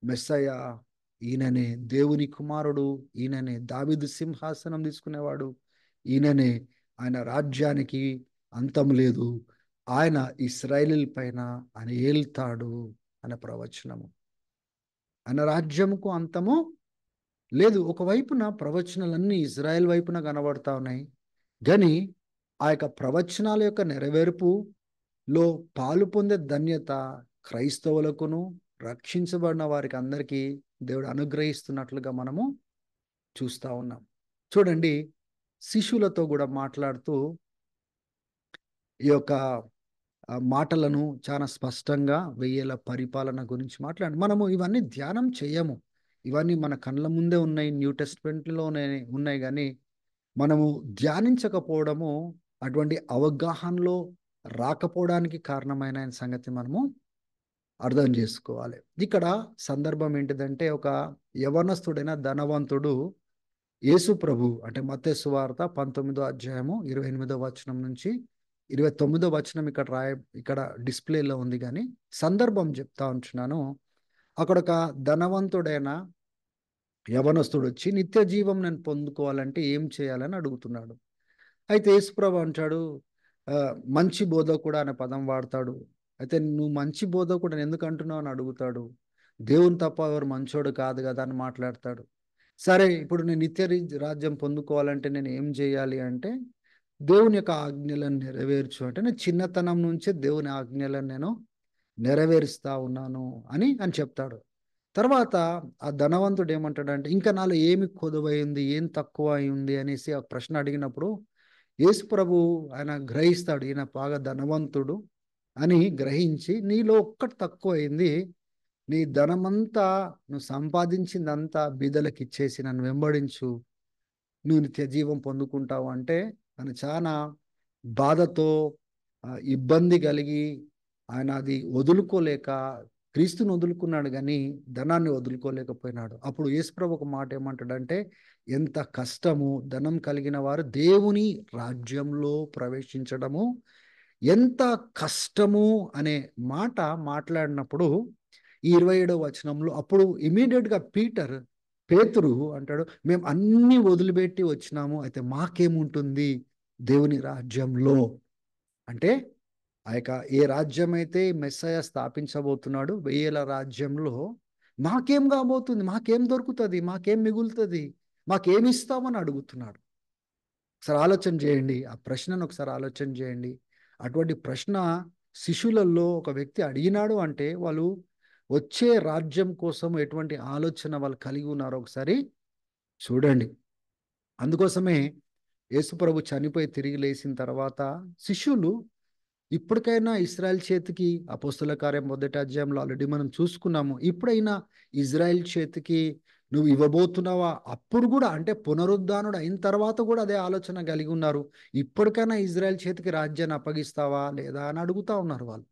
మెస్సయ్య ఈయననే, దేవుని కుమారుడు ఈయననే, దావీదు సింహాసనం తీసుకునేవాడు ఈయననే, ఆయన రాజ్యానికి అంతం లేదు, ఆయన ఇశ్రాయేలీయుల పైన ఆయన ఏల్తాడు అనే ప్రవచనము. ఆయన రాజ్యముకు అంతము లేదు. ఒకవైపున ప్రవచనాలన్నీ ఇజ్రాయెల్ వైపున కనబడతా ఉన్నాయి. గాని ఆ యొక్క ప్రవచనాల యొక్క నెరవేర్పులో పాలు పొందే ధన్యత క్రైస్తవులకును, రక్షించబడిన వారికి అందరికీ దేవుడు అనుగ్రహిస్తున్నట్లుగా మనము చూస్తా ఉన్నాం. చూడండి, శిష్యులతో కూడా మాట్లాడుతూ ఈ యొక్క మాటలను చాలా స్పష్టంగా 1000 పరిపాలన గురించి మనము ఇవన్నీ ధ్యానం చేయము. ఇవన్నీ మన కళ్ళ ముందే ఉన్నాయి. న్యూ టెస్ట్‌మెంట్‌లోనే ఉన్నాయి గానీ, మనము ధ్యానించకపోవడము, అటువంటి అవగాహనలో రాకపోవడానికి కారణమైన సంగతి మనము అర్థం చేసుకోవాలి. ఇక్కడ సందర్భం ఏంటిదంటే, ఒక యవ్వనస్తుడైన ధనవంతుడు యేసు ప్రభు అంటే మత్తయి సువార్త 19వ అధ్యాయము 28వ వచనం నుంచి 29వ వచనం ఇక్కడ డిస్‌ప్లేలో ఉంది గానీ, సందర్భం చెప్తా ఉంటున్నాను. అక్కడొక ధనవంతుడైన యవ్వనస్తుడొచ్చి నిత్య జీవం నేను పొందుకోవాలంటే ఏం చేయాలని అడుగుతున్నాడు. అయితే యేసుప్రభు అంటాడు, మంచి బోధకుడా అనే పదం వాడతాడు. అయితే నువ్వు మంచి బోధకుడని ఎందుకు అంటున్నావు అని అడుగుతాడు. దేవుని తప్ప ఎవరు మంచోడు కాదు గదా అని మాట్లాడతాడు. సరే, ఇప్పుడు నేను రాజ్యం పొందుకోవాలంటే నేను ఏం చేయాలి అంటే, దేవుని యొక్క ఆజ్ఞలను నెరవేర్చు అంటే, నేను చిన్నతనం నుంచే దేవుని ఆజ్ఞలను నేను నెరవేరుస్తా ఉన్నాను అని చెప్తాడు. తర్వాత ఆ ధనవంతుడు ఏమంటాడంటే, ఇంకా నాలో ఏమి కొదువైంది, ఏం తక్కువ అయింది అనేసి ఆ ప్రశ్న అడిగినప్పుడు యేసు ప్రభు ఆయన గ్రహిస్తాడు, ఈయన బాగా ధనవంతుడు అని గ్రహించి, నీలో ఒక్కటి తక్కువైంది, నీ ధనమంతా నువ్వు సంపాదించిందంతా బీదలకు ఇచ్చేసి నన్ను వెంబడించు, నువ్వు నిత్య జీవం పొందుకుంటావు అంటే, తను చాలా బాధతో ఇబ్బంది కలిగి ఆయన అది వదులుకోలేక క్రీస్తుని వదులుకున్నాడు కానీ ధనాన్ని వదులుకోలేకపోయినాడు. అప్పుడు యేసుప్రభు ఒక మాట ఏమంటాడంటే, ఎంత కష్టము ధనం కలిగిన వారు దేవుని రాజ్యంలో ప్రవేశించడము ఎంత కష్టము అనే మాట మాట్లాడినప్పుడు ఈ 27వ వచనంలో అప్పుడు ఇమ్మీడియట్‌గా పేతురు అంటాడు, మేము అన్నీ వదిలిపెట్టి వచ్చినాము, అయితే మాకేముంటుంది దేవుని రాజ్యంలో అంటే, ఆ యొక్క ఏ రాజ్యమైతే మెస్సయ స్థాపించబోతున్నాడు 1000 రాజ్యంలో మాకేం కాబోతుంది, మాకేం దొరుకుతుంది, మాకేం మిగులుతుంది, మాకేమిస్తామని అడుగుతున్నాడు. ఒకసారి ఆలోచన చేయండి, ఆ ప్రశ్నను ఒకసారి ఆలోచన చేయండి. అటువంటి ప్రశ్న శిష్యులలో ఒక వ్యక్తి అడిగినాడు అంటే, వాళ్ళు వచ్చే రాజ్యం కోసం ఎటువంటి ఆలోచన వాళ్ళు కలిగి ఉన్నారో ఒకసారి చూడండి. అందుకోసమే యేసుప్రభు చనిపోయి తిరిగి లేచిన తర్వాత శిష్యులు ఇప్పటికైనా ఇశ్రాయేల్ చేతికి, అపోస్తల కార్యం 1వ అధ్యాయంలో ఆల్రెడీ మనం చూసుకున్నాము, ఇప్పుడైనా ఇజ్రాయెల్ చేతికి నువ్వు ఇవ్వబోతున్నావా? అప్పుడు కూడా అంటే పునరుద్ధానుడు అయిన తర్వాత కూడా అదే ఆలోచన కలిగి ఉన్నారు. ఇప్పటికైనా ఇజ్రాయెల్ చేతికి రాజ్యాన్ని అప్పగిస్తావా లేదా అని అడుగుతా ఉన్నారు వాళ్ళు.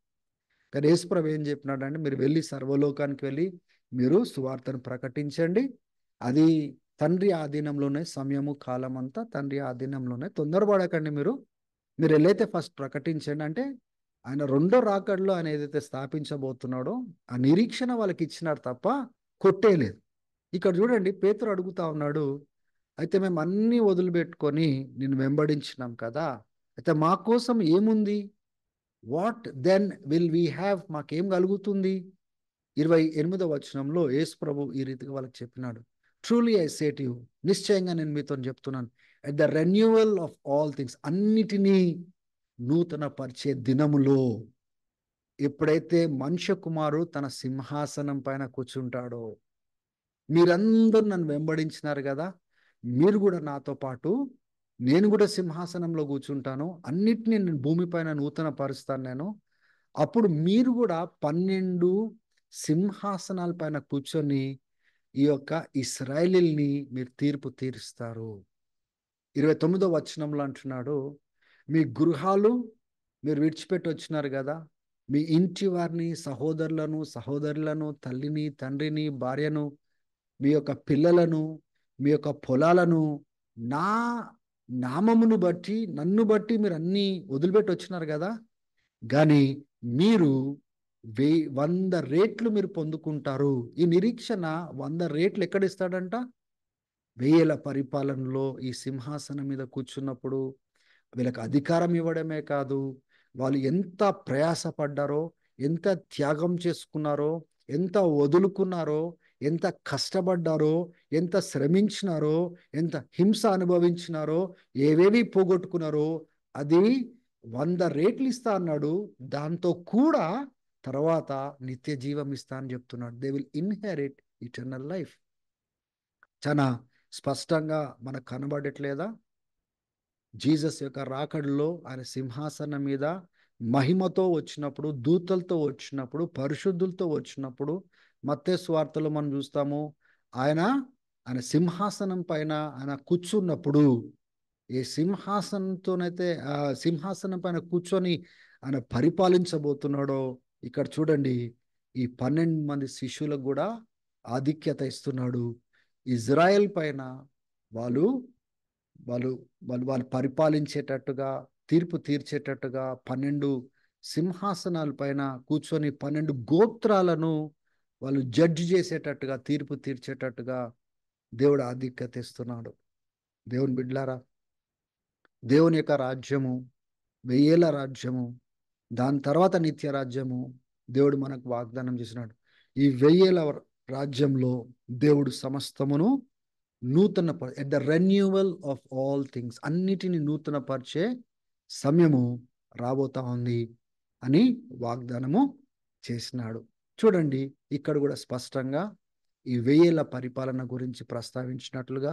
కానీ యేసుప్రభు ఏం చెప్పినాడంటే, మీరు వెళ్ళి సర్వలోకానికి వెళ్ళి మీరు సువార్తను ప్రకటించండి. అది తండ్రి ఆధీనంలోనే, సమయము కాలం అంతా తండ్రి ఆధీనంలోనే, తొందరపడకండి మీరు. మీరు ఎల్లైతే ఫస్ట్ ప్రకటించండి అంటే, ఆయన రెండో రాకడలో ఆయన ఏదైతే స్థాపించబోతున్నాడో ఆ నిరీక్షణ వాళ్ళకి ఇచ్చినాడు తప్ప కొట్టేయలేదు. ఇక్కడ చూడండి, పేతురు అడుగుతా ఉన్నాడు, అయితే మేము అన్నీ వదిలిపెట్టుకొని నిన్ను వెంబడించినాం కదా, అయితే మా కోసం ఏముంది, what then will we have, మాకేం కలుగుతుంది? 28వ వచనంలో యేసు ప్రభు ఈ రీతిగా వాళ్ళకి చెప్పినాడు, truly I say to you, నిశ్చయంగా నేను మీతో చెప్తున్నాను, at the renewal of all things, అన్నిటినీ నూతన పరిచే దినములో, ఎప్పుడైతే మనుష్య కుమారుడు తన సింహాసనం పైన కూర్చుంటాడో, మీరందరూ నన్ను వెంబడించినారు కదా, మీరు కూడా నాతో పాటు నేను కూడా సింహాసనంలో కూర్చుంటాను, అన్నిటినీ నేను భూమిపైన నూతన పరుస్తాను నేను, అప్పుడు మీరు కూడా 12 సింహాసనాల పైన కూర్చొని ఈ యొక్క ఇశ్రాయేలీయుల్ని మీరు తీర్పు తీరుస్తారు. 29వ వచనంలో అంటున్నాడు, మీ గృహాలు మీరు విడిచిపెట్టి వచ్చినారు కదా, మీ ఇంటి వారిని, సహోదరులను, తల్లిని, తండ్రిని, భార్యను, మీ యొక్క పిల్లలను, మీ యొక్క పొలాలను నా నామమును బట్టి నన్ను బట్టి మీరు అన్నీ వదిలిపెట్టి వచ్చినారు కదా, కానీ మీరు 100 రేట్లు మీరు పొందుకుంటారు. ఈ నిరీక్షణ 100 రేట్లు ఎక్కడ ఇస్తాడంట? వేల పరిపాలనలో ఈ సింహాసనం మీద కూర్చున్నప్పుడు వీళ్ళకి అధికారం ఇవ్వడమే కాదు, వాళ్ళు ఎంత ప్రయాసపడ్డారో, ఎంత త్యాగం చేసుకున్నారో, ఎంత వదులుకున్నారో, ఎంత కష్టపడ్డారో, ఎంత శ్రమించినారో, ఎంత హింస అనుభవించినారో, ఏవేవి పోగొట్టుకున్నారో, అది 100 రేట్లు ఇస్తా అన్నాడు. దాంతో కూడా తర్వాత నిత్య జీవం ఇస్తా అని చెప్తున్నాడు. They will inherit eternal life. చాలా స్పష్టంగా మనకు కనబడట్లేదా? జీసస్ యొక్క రాకడలో ఆయన సింహాసనం మీద మహిమతో వచ్చినప్పుడు, దూతలతో వచ్చినప్పుడు, పరిశుద్ధులతో వచ్చినప్పుడు, మత్తయి సువార్తలో మనం చూస్తాము, ఆయన ఆయన సింహాసనం పైన ఆయన కూర్చున్నప్పుడు, ఏ సింహాసనంతోనైతే ఆ సింహాసనం పైన కూర్చొని ఆయన పరిపాలించబోతున్నాడో, ఇక్కడ చూడండి, ఈ 12 మంది శిష్యులకు కూడా ఆధిక్యత ఇస్తున్నాడు. ఇజ్రాయెల్ పైన వాళ్ళు వాళ్ళు వాళ్ళు వాళ్ళు పరిపాలించేటట్టుగా, తీర్పు తీర్చేటట్టుగా, 12 సింహాసనాల పైన కూర్చొని 12 గోత్రాలను వాళ్ళు జడ్జి చేసేటట్టుగా, తీర్పు తీర్చేటట్టుగా దేవుడు ఆధిక్యత ఇస్తున్నాడు. దేవుని బిడ్డలారా, దేవుని యొక్క రాజ్యము 1000 రాజ్యము, దాని తర్వాత నిత్య రాజ్యము దేవుడు మనకు వాగ్దానం చేసినాడు. ఈ 1000 రాజ్యంలో దేవుడు సమస్తమును నూతన at the renewal of all things, అన్నిటిని నూతన పరిచే సమయము రాబోతా ఉంది అని వాగ్దానము చేసినాడు. చూడండి, ఇక్కడ కూడా స్పష్టంగా ఈ 1000 పరిపాలన గురించి ప్రస్తావించినట్లుగా,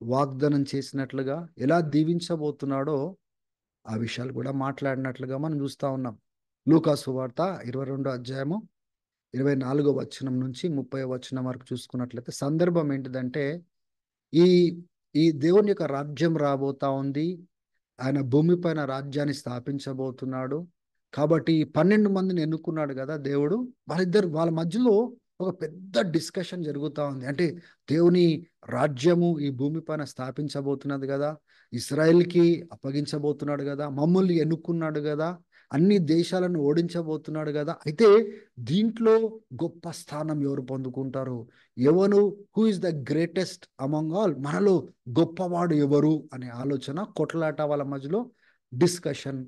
వాగ్దానం చేసినట్లుగా, ఎలా దీవించబోతున్నాడో ఆ విషయాలు కూడా మాట్లాడినట్లుగా మనం చూస్తా ఉన్నాం. లూకా సువార్త 22 అధ్యాయము 24 వచనం నుంచి 30 వచనం వరకు చూసుకున్నట్లయితే సందర్భం ఏంటిదంటే, ఈ ఈ దేవుని యొక్క రాజ్యం రాబోతా ఉంది. ఆయన భూమిపైన రాజ్యాన్ని స్థాపించబోతున్నాడు. కాబట్టి ఈ 12 మందిని ఎన్నుకున్నాడు కదా దేవుడు. వాళ్ళ మధ్యలో ఒక పెద్ద డిస్కషన్ జరుగుతా ఉంది. అంటే దేవుని రాజ్యము ఈ భూమిపైన స్థాపించబోతున్నది కదా, ఇశ్రాయేల్కి అప్పగించబోతున్నాడు కదా, మమ్మల్ని ఎన్నుకున్నాడు కదా, అన్ని దేశాలను ఓడించబోతున్నాడు కదా. అయితే దీంట్లో గొప్ప స్థానం ఎవరు పొందుకుంటారు? ఎవరు, who is the greatest among all, మనలో గొప్పవాడు ఎవరు అనే ఆలోచన, కొట్లాట వాళ్ళ మధ్యలో డిస్కషన్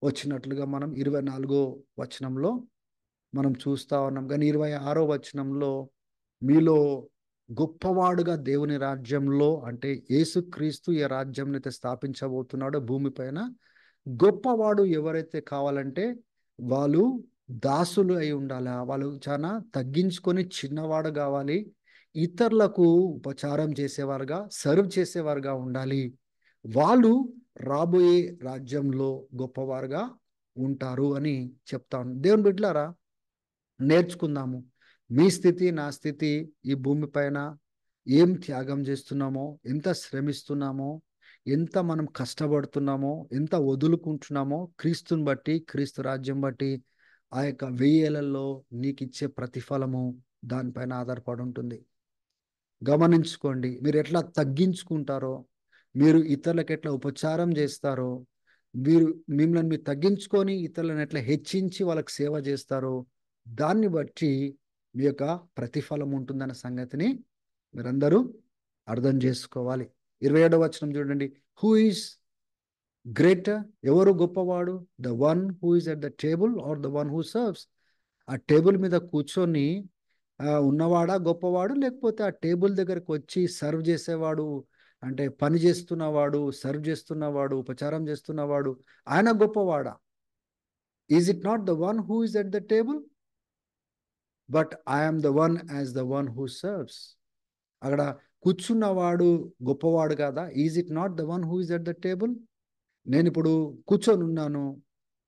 వచ్చినట్లుగా మనం 24 వచనంలో మనం చూస్తా ఉన్నాం. కానీ 26 వచనంలో, మీలో గొప్పవాడుగా దేవుని రాజ్యంలో, అంటే యేసుక్రీస్తు ఏ రాజ్యం అయితే స్థాపించబోతున్నాడో భూమిపైన, గొప్పవాడు ఎవరైతే కావాలంటే వాళ్ళు దాసులు అయి ఉండాలా, వాళ్ళు చాలా తగ్గించుకొని చిన్నవాడు కావాలి, ఇతరులకు ఉపచారం చేసేవారుగా, సర్వ్ చేసేవారుగా ఉండాలి. వాళ్ళు రాబోయే రాజ్యంలో గొప్పవారుగా ఉంటారు అని చెప్తాను. దేవుని బిడ్డలారా, నేర్చుకుందాము. మీ స్థితి, నా స్థితి ఈ భూమిపైన ఏం త్యాగం చేస్తున్నామో, ఎంత శ్రమిస్తున్నామో, ఎంత మనం కష్టపడుతున్నామో, ఎంత వదులుకుంటున్నామో, క్రీస్తుని బట్టి, క్రీస్తు రాజ్యం బట్టి ఆ యొక్క 1000లలో నీకు ఇచ్చే ప్రతిఫలము దానిపైన ఆధారపడి ఉంటుంది. గమనించుకోండి, మీరు ఎట్లా తగ్గించుకుంటారో, మీరు ఇతరులకు ఎట్లా ఉపచారం చేస్తారో, మీరు మిమ్మల్ని మీరు తగ్గించుకొని ఇతరులను ఎట్లా హెచ్చించి వాళ్ళకి సేవ చేస్తారో, దాన్ని బట్టి మీ యొక్క ప్రతిఫలం ఉంటుందన్న సంగతిని మీరందరూ అర్థం చేసుకోవాలి. 27వ వచనం చూడండి. హూ ఈస్ గ్రేటర్, ఎవరు గొప్పవాడు? The one who is at the table or the one who serves? ఆ టేబుల్ మీద కూర్చొని ఉన్నవాడా గొప్పవాడు, లేకపోతే ఆ టేబుల్ దగ్గరకు వచ్చి సర్వ్ చేసేవాడు, అంటే పని చేస్తున్నవాడు, సర్వ్ చేస్తున్నవాడు, ఉపచారం చేస్తున్నవాడు, ఆయన గొప్పవాడా? Is it not the one who is at the table? But I'm the one as the one who serves. అక్కడ కూర్చున్నవాడు గొప్పవాడు కదా. Is it not the one who is at the table? నేను ఇప్పుడు కూర్చొని ఉన్నాను,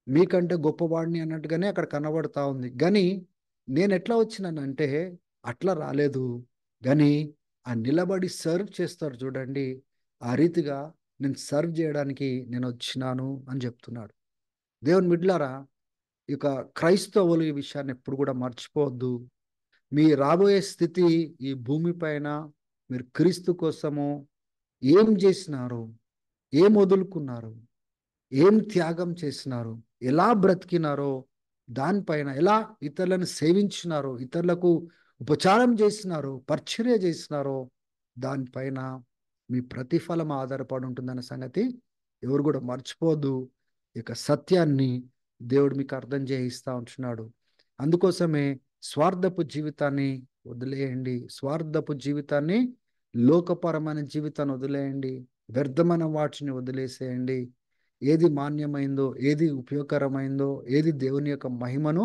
మీకంటే గొప్పవాడిని అన్నట్టుగానే అక్కడ కనబడతా ఉంది. కానీ నేను ఎట్లా వచ్చినానంటే అట్లా రాలేదు, కానీ ఆ నిలబడి సర్వ్ చేస్తారు చూడండి, ఆ రీతిగా నేను సర్వ్ చేయడానికి నేను వచ్చినాను అని చెప్తున్నాడు. దేవుని బిడ్డలారా, ఇక క్రైస్తవులు ఈ విషయాన్ని ఎప్పుడు కూడా మర్చిపోవద్దు. మీ రాబోయే స్థితి ఈ భూమి పైన మీరు క్రీస్తు కోసము ఏం చేసినారు? ఏం వదులుకున్నారు, ఏం త్యాగం చేసినారు, ఎలా బ్రతికినారో దానిపైన, ఎలా ఇతరులను సేవించినారో, ఇతరులకు ఉపచారం చేసినారో, పరిచర్య చేసినారో దానిపైన మీ ప్రతిఫలం ఆధారపడి ఉంటుందన్న సంగతి ఎవరు కూడా మర్చిపోదు. ఇక సత్యాన్ని దేవుడు మీకు అర్థం చేయిస్తా ఉంటున్నాడు. అందుకోసమే స్వార్థపు జీవితాన్ని వదిలేయండి. స్వార్థపు జీవితాన్ని, లోకపరమైన జీవితాన్ని వదిలేయండి. వ్యర్థమైన వాటిని వదిలేసేయండి. ఏది మాన్యమైందో, ఏది ఉపయోగకరమైందో, ఏది దేవుని యొక్క మహిమను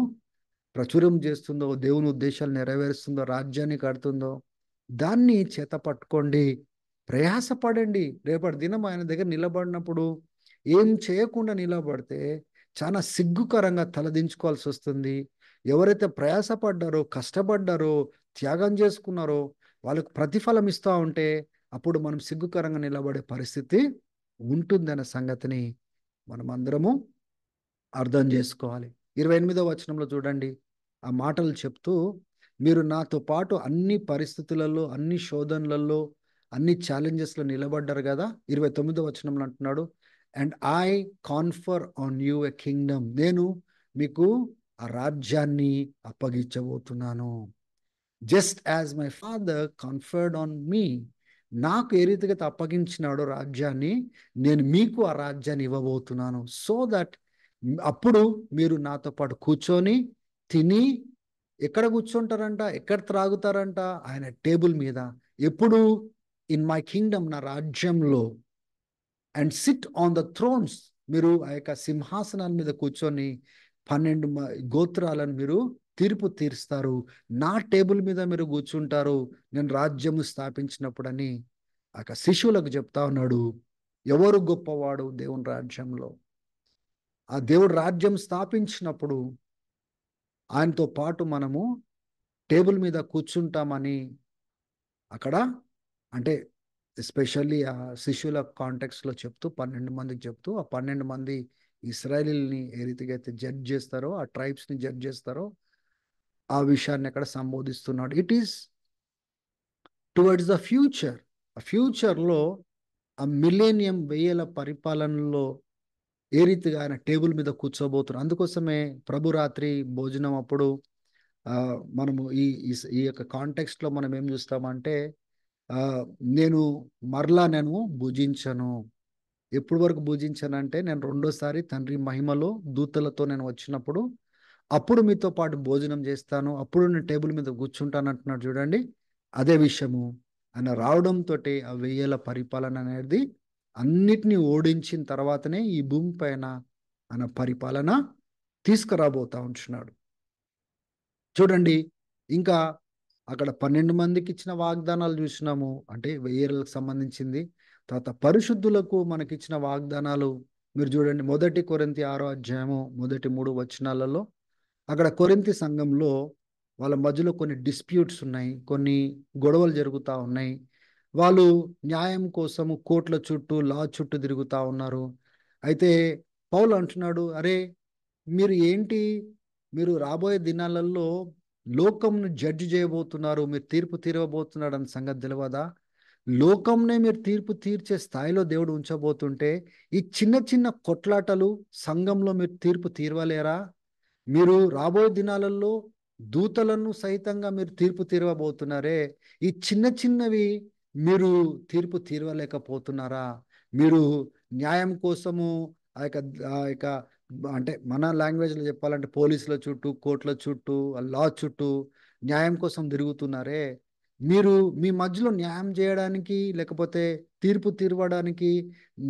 ప్రచురం చేస్తుందో, దేవుని ఉద్దేశాలు నెరవేరుస్తుందో, రాజ్యాన్ని కడుతుందో దాన్ని చేత పట్టుకోండి. ప్రయాసపడండి. రేపటి దినం ఆయన దగ్గర నిలబడినప్పుడు ఏం చేయకుండా నిలబడితే చాలా సిగ్గుకరంగా తలదించుకోవాల్సి వస్తుంది. ఎవరైతే ప్రయాసపడ్డారో, కష్టపడ్డారో, త్యాగం చేసుకున్నారో వాళ్ళకు ప్రతిఫలం ఇస్తూ ఉంటే అప్పుడు మనం సిగ్గుకరంగా నిలబడే పరిస్థితి ఉంటుందనే సంగతిని మనం అందరము అర్థం చేసుకోవాలి. 28వ వచనంలో చూడండి, ఆ మాటలు చెప్తూ, మీరు నాతో పాటు అన్ని పరిస్థితులలో, అన్ని శోధనలలో, అన్ని ఛాలెంజెస్లో నిలబడ్డారు కదా. 29వ వచనంలో అంటున్నాడు, and I confer on you a kingdom, నేను మీకు ఆ రాజ్యాన్ని అప్పగించబోతున్నాను. Just as my father conferred on me, నాకు ఏ రీతిగా అప్పగించినాడో రాజ్యాన్ని, నేను మీకు ఆ రాజ్యాన్ని ఇవ్వబోతున్నాను. సో దట్ అప్పుడు మీరు నాతో పాటు కూర్చొని తిని, ఎక్కడ కూర్చుంటారంట, ఎక్కడ త్రాగుతారంట, ఆయన టేబుల్ మీద. ఎప్పుడు? ఇన్ మై కింగ్డమ్, నా రాజ్యంలో. And SIT on the Thrones, మీరు ఆ యొక్క సింహాసనాల మీద కూర్చొని 12 గోత్రాలను మీరు తీర్పు తీరుస్తారు. నా టేబుల్ మీద మీరు కూర్చుంటారు నేను రాజ్యము స్థాపించినప్పుడని ఆ శిష్యులకు చెప్తా ఉన్నాడు. ఎవరు గొప్పవాడు దేవుని రాజ్యంలో? ఆ దేవుడు రాజ్యం స్థాపించినప్పుడు ఆయనతో పాటు మనము టేబుల్ మీద కూర్చుంటామని అక్కడ, అంటే ఎస్పెషల్లీ ఆ శిష్యుల కాంటెక్స్లో చెప్తూ 12 మందికి చెప్తూ, ఆ 12 మంది ఇస్రాయేలీని ఏ రీతిగా అయితే జడ్జ్ చేస్తారో, ఆ ట్రైబ్స్ని జడ్జ్ చేస్తారో ఆ విషయాన్ని అక్కడ సంబోధిస్తున్నాడు. It is towards the future. ఆ ఫ్యూచర్లో, ఆ మిలేనియం, 1000 పరిపాలనలో ఏ రీతిగా ఆయన టేబుల్ మీద కూర్చోబోతున్నారు. అందుకోసమే ప్రభు రాత్రి భోజనం అప్పుడు మనము ఈ ఈ యొక్క కాంటెక్స్ట్లో మనం ఏం చూస్తామంటే, ఆ, నేను మరలా నేను భుజించను. ఎప్పుడు వరకు భుజించనంటే, నేను రెండోసారి తండ్రి మహిమలో దూతలతో నేను వచ్చినప్పుడు అప్పుడు మీతో పాటు భోజనం చేస్తాను, అప్పుడు నేను టేబుల్ మీద కూర్చుంటాను అంటున్నాడు చూడండి. అదే విషయము ఆయన రావడంతో ఆ 1000 పరిపాలన అనేది అన్నిటినీ ఓడించిన తర్వాతనే ఈ భూమి పైన ఆయన పరిపాలన తీసుకురాబోతా ఉంటున్నాడు. చూడండి, ఇంకా అక్కడ 12 మందికి ఇచ్చిన వాగ్దానాలు చూసినాము, అంటే 1000లకు సంబంధించింది. తర్వాత పరిశుద్ధులకు మనకిచ్చిన వాగ్దానాలు మీరు చూడండి. 1 కొరింథీ 6వ అధ్యాయము మొదటి 3 వచనాలలో అక్కడ కొరింథీ సంఘంలో వాళ్ళ మధ్యలో కొన్ని డిస్ప్యూట్స్ ఉన్నాయి, కొన్ని గొడవలు జరుగుతూ ఉన్నాయి. వాళ్ళు న్యాయం కోసము కోర్టుల చుట్టూ, లా చుట్టూ తిరుగుతూ ఉన్నారు. అయితే పౌలు అంటున్నాడు, అరే మీరు ఏంటి, మీరు రాబోయే దినాలలో లోకంను జడ్జి చేయబోతున్నారు, మీరు తీర్పు తీరవబోతున్నాడు అన్న సంగతి తెలియదా? లోకంనే మీరు తీర్పు తీర్చే స్థాయిలో దేవుడు ఉంచబోతుంటే ఈ చిన్న చిన్న కొట్లాటలు సంఘంలో మీరు తీర్పు తీర్వలేరా? మీరు రాబోయే దినాలలో దూతలను సైతంగా మీరు తీర్పు తీరవబోతున్నారే, ఈ చిన్న చిన్నవి మీరు తీర్పు తీరవలేకపోతున్నారా? మీరు న్యాయం కోసము ఆ యొక్క ఆ యొక్క అంటే మన లాంగ్వేజ్లో చెప్పాలంటే పోలీసుల చుట్టూ, కోర్టుల చుట్టూ, లా చుట్టూ న్యాయం కోసం తిరుగుతున్నారే, మీరు మీ మధ్యలో న్యాయం చేయడానికి, లేకపోతే తీర్పు తీర్వడానికి,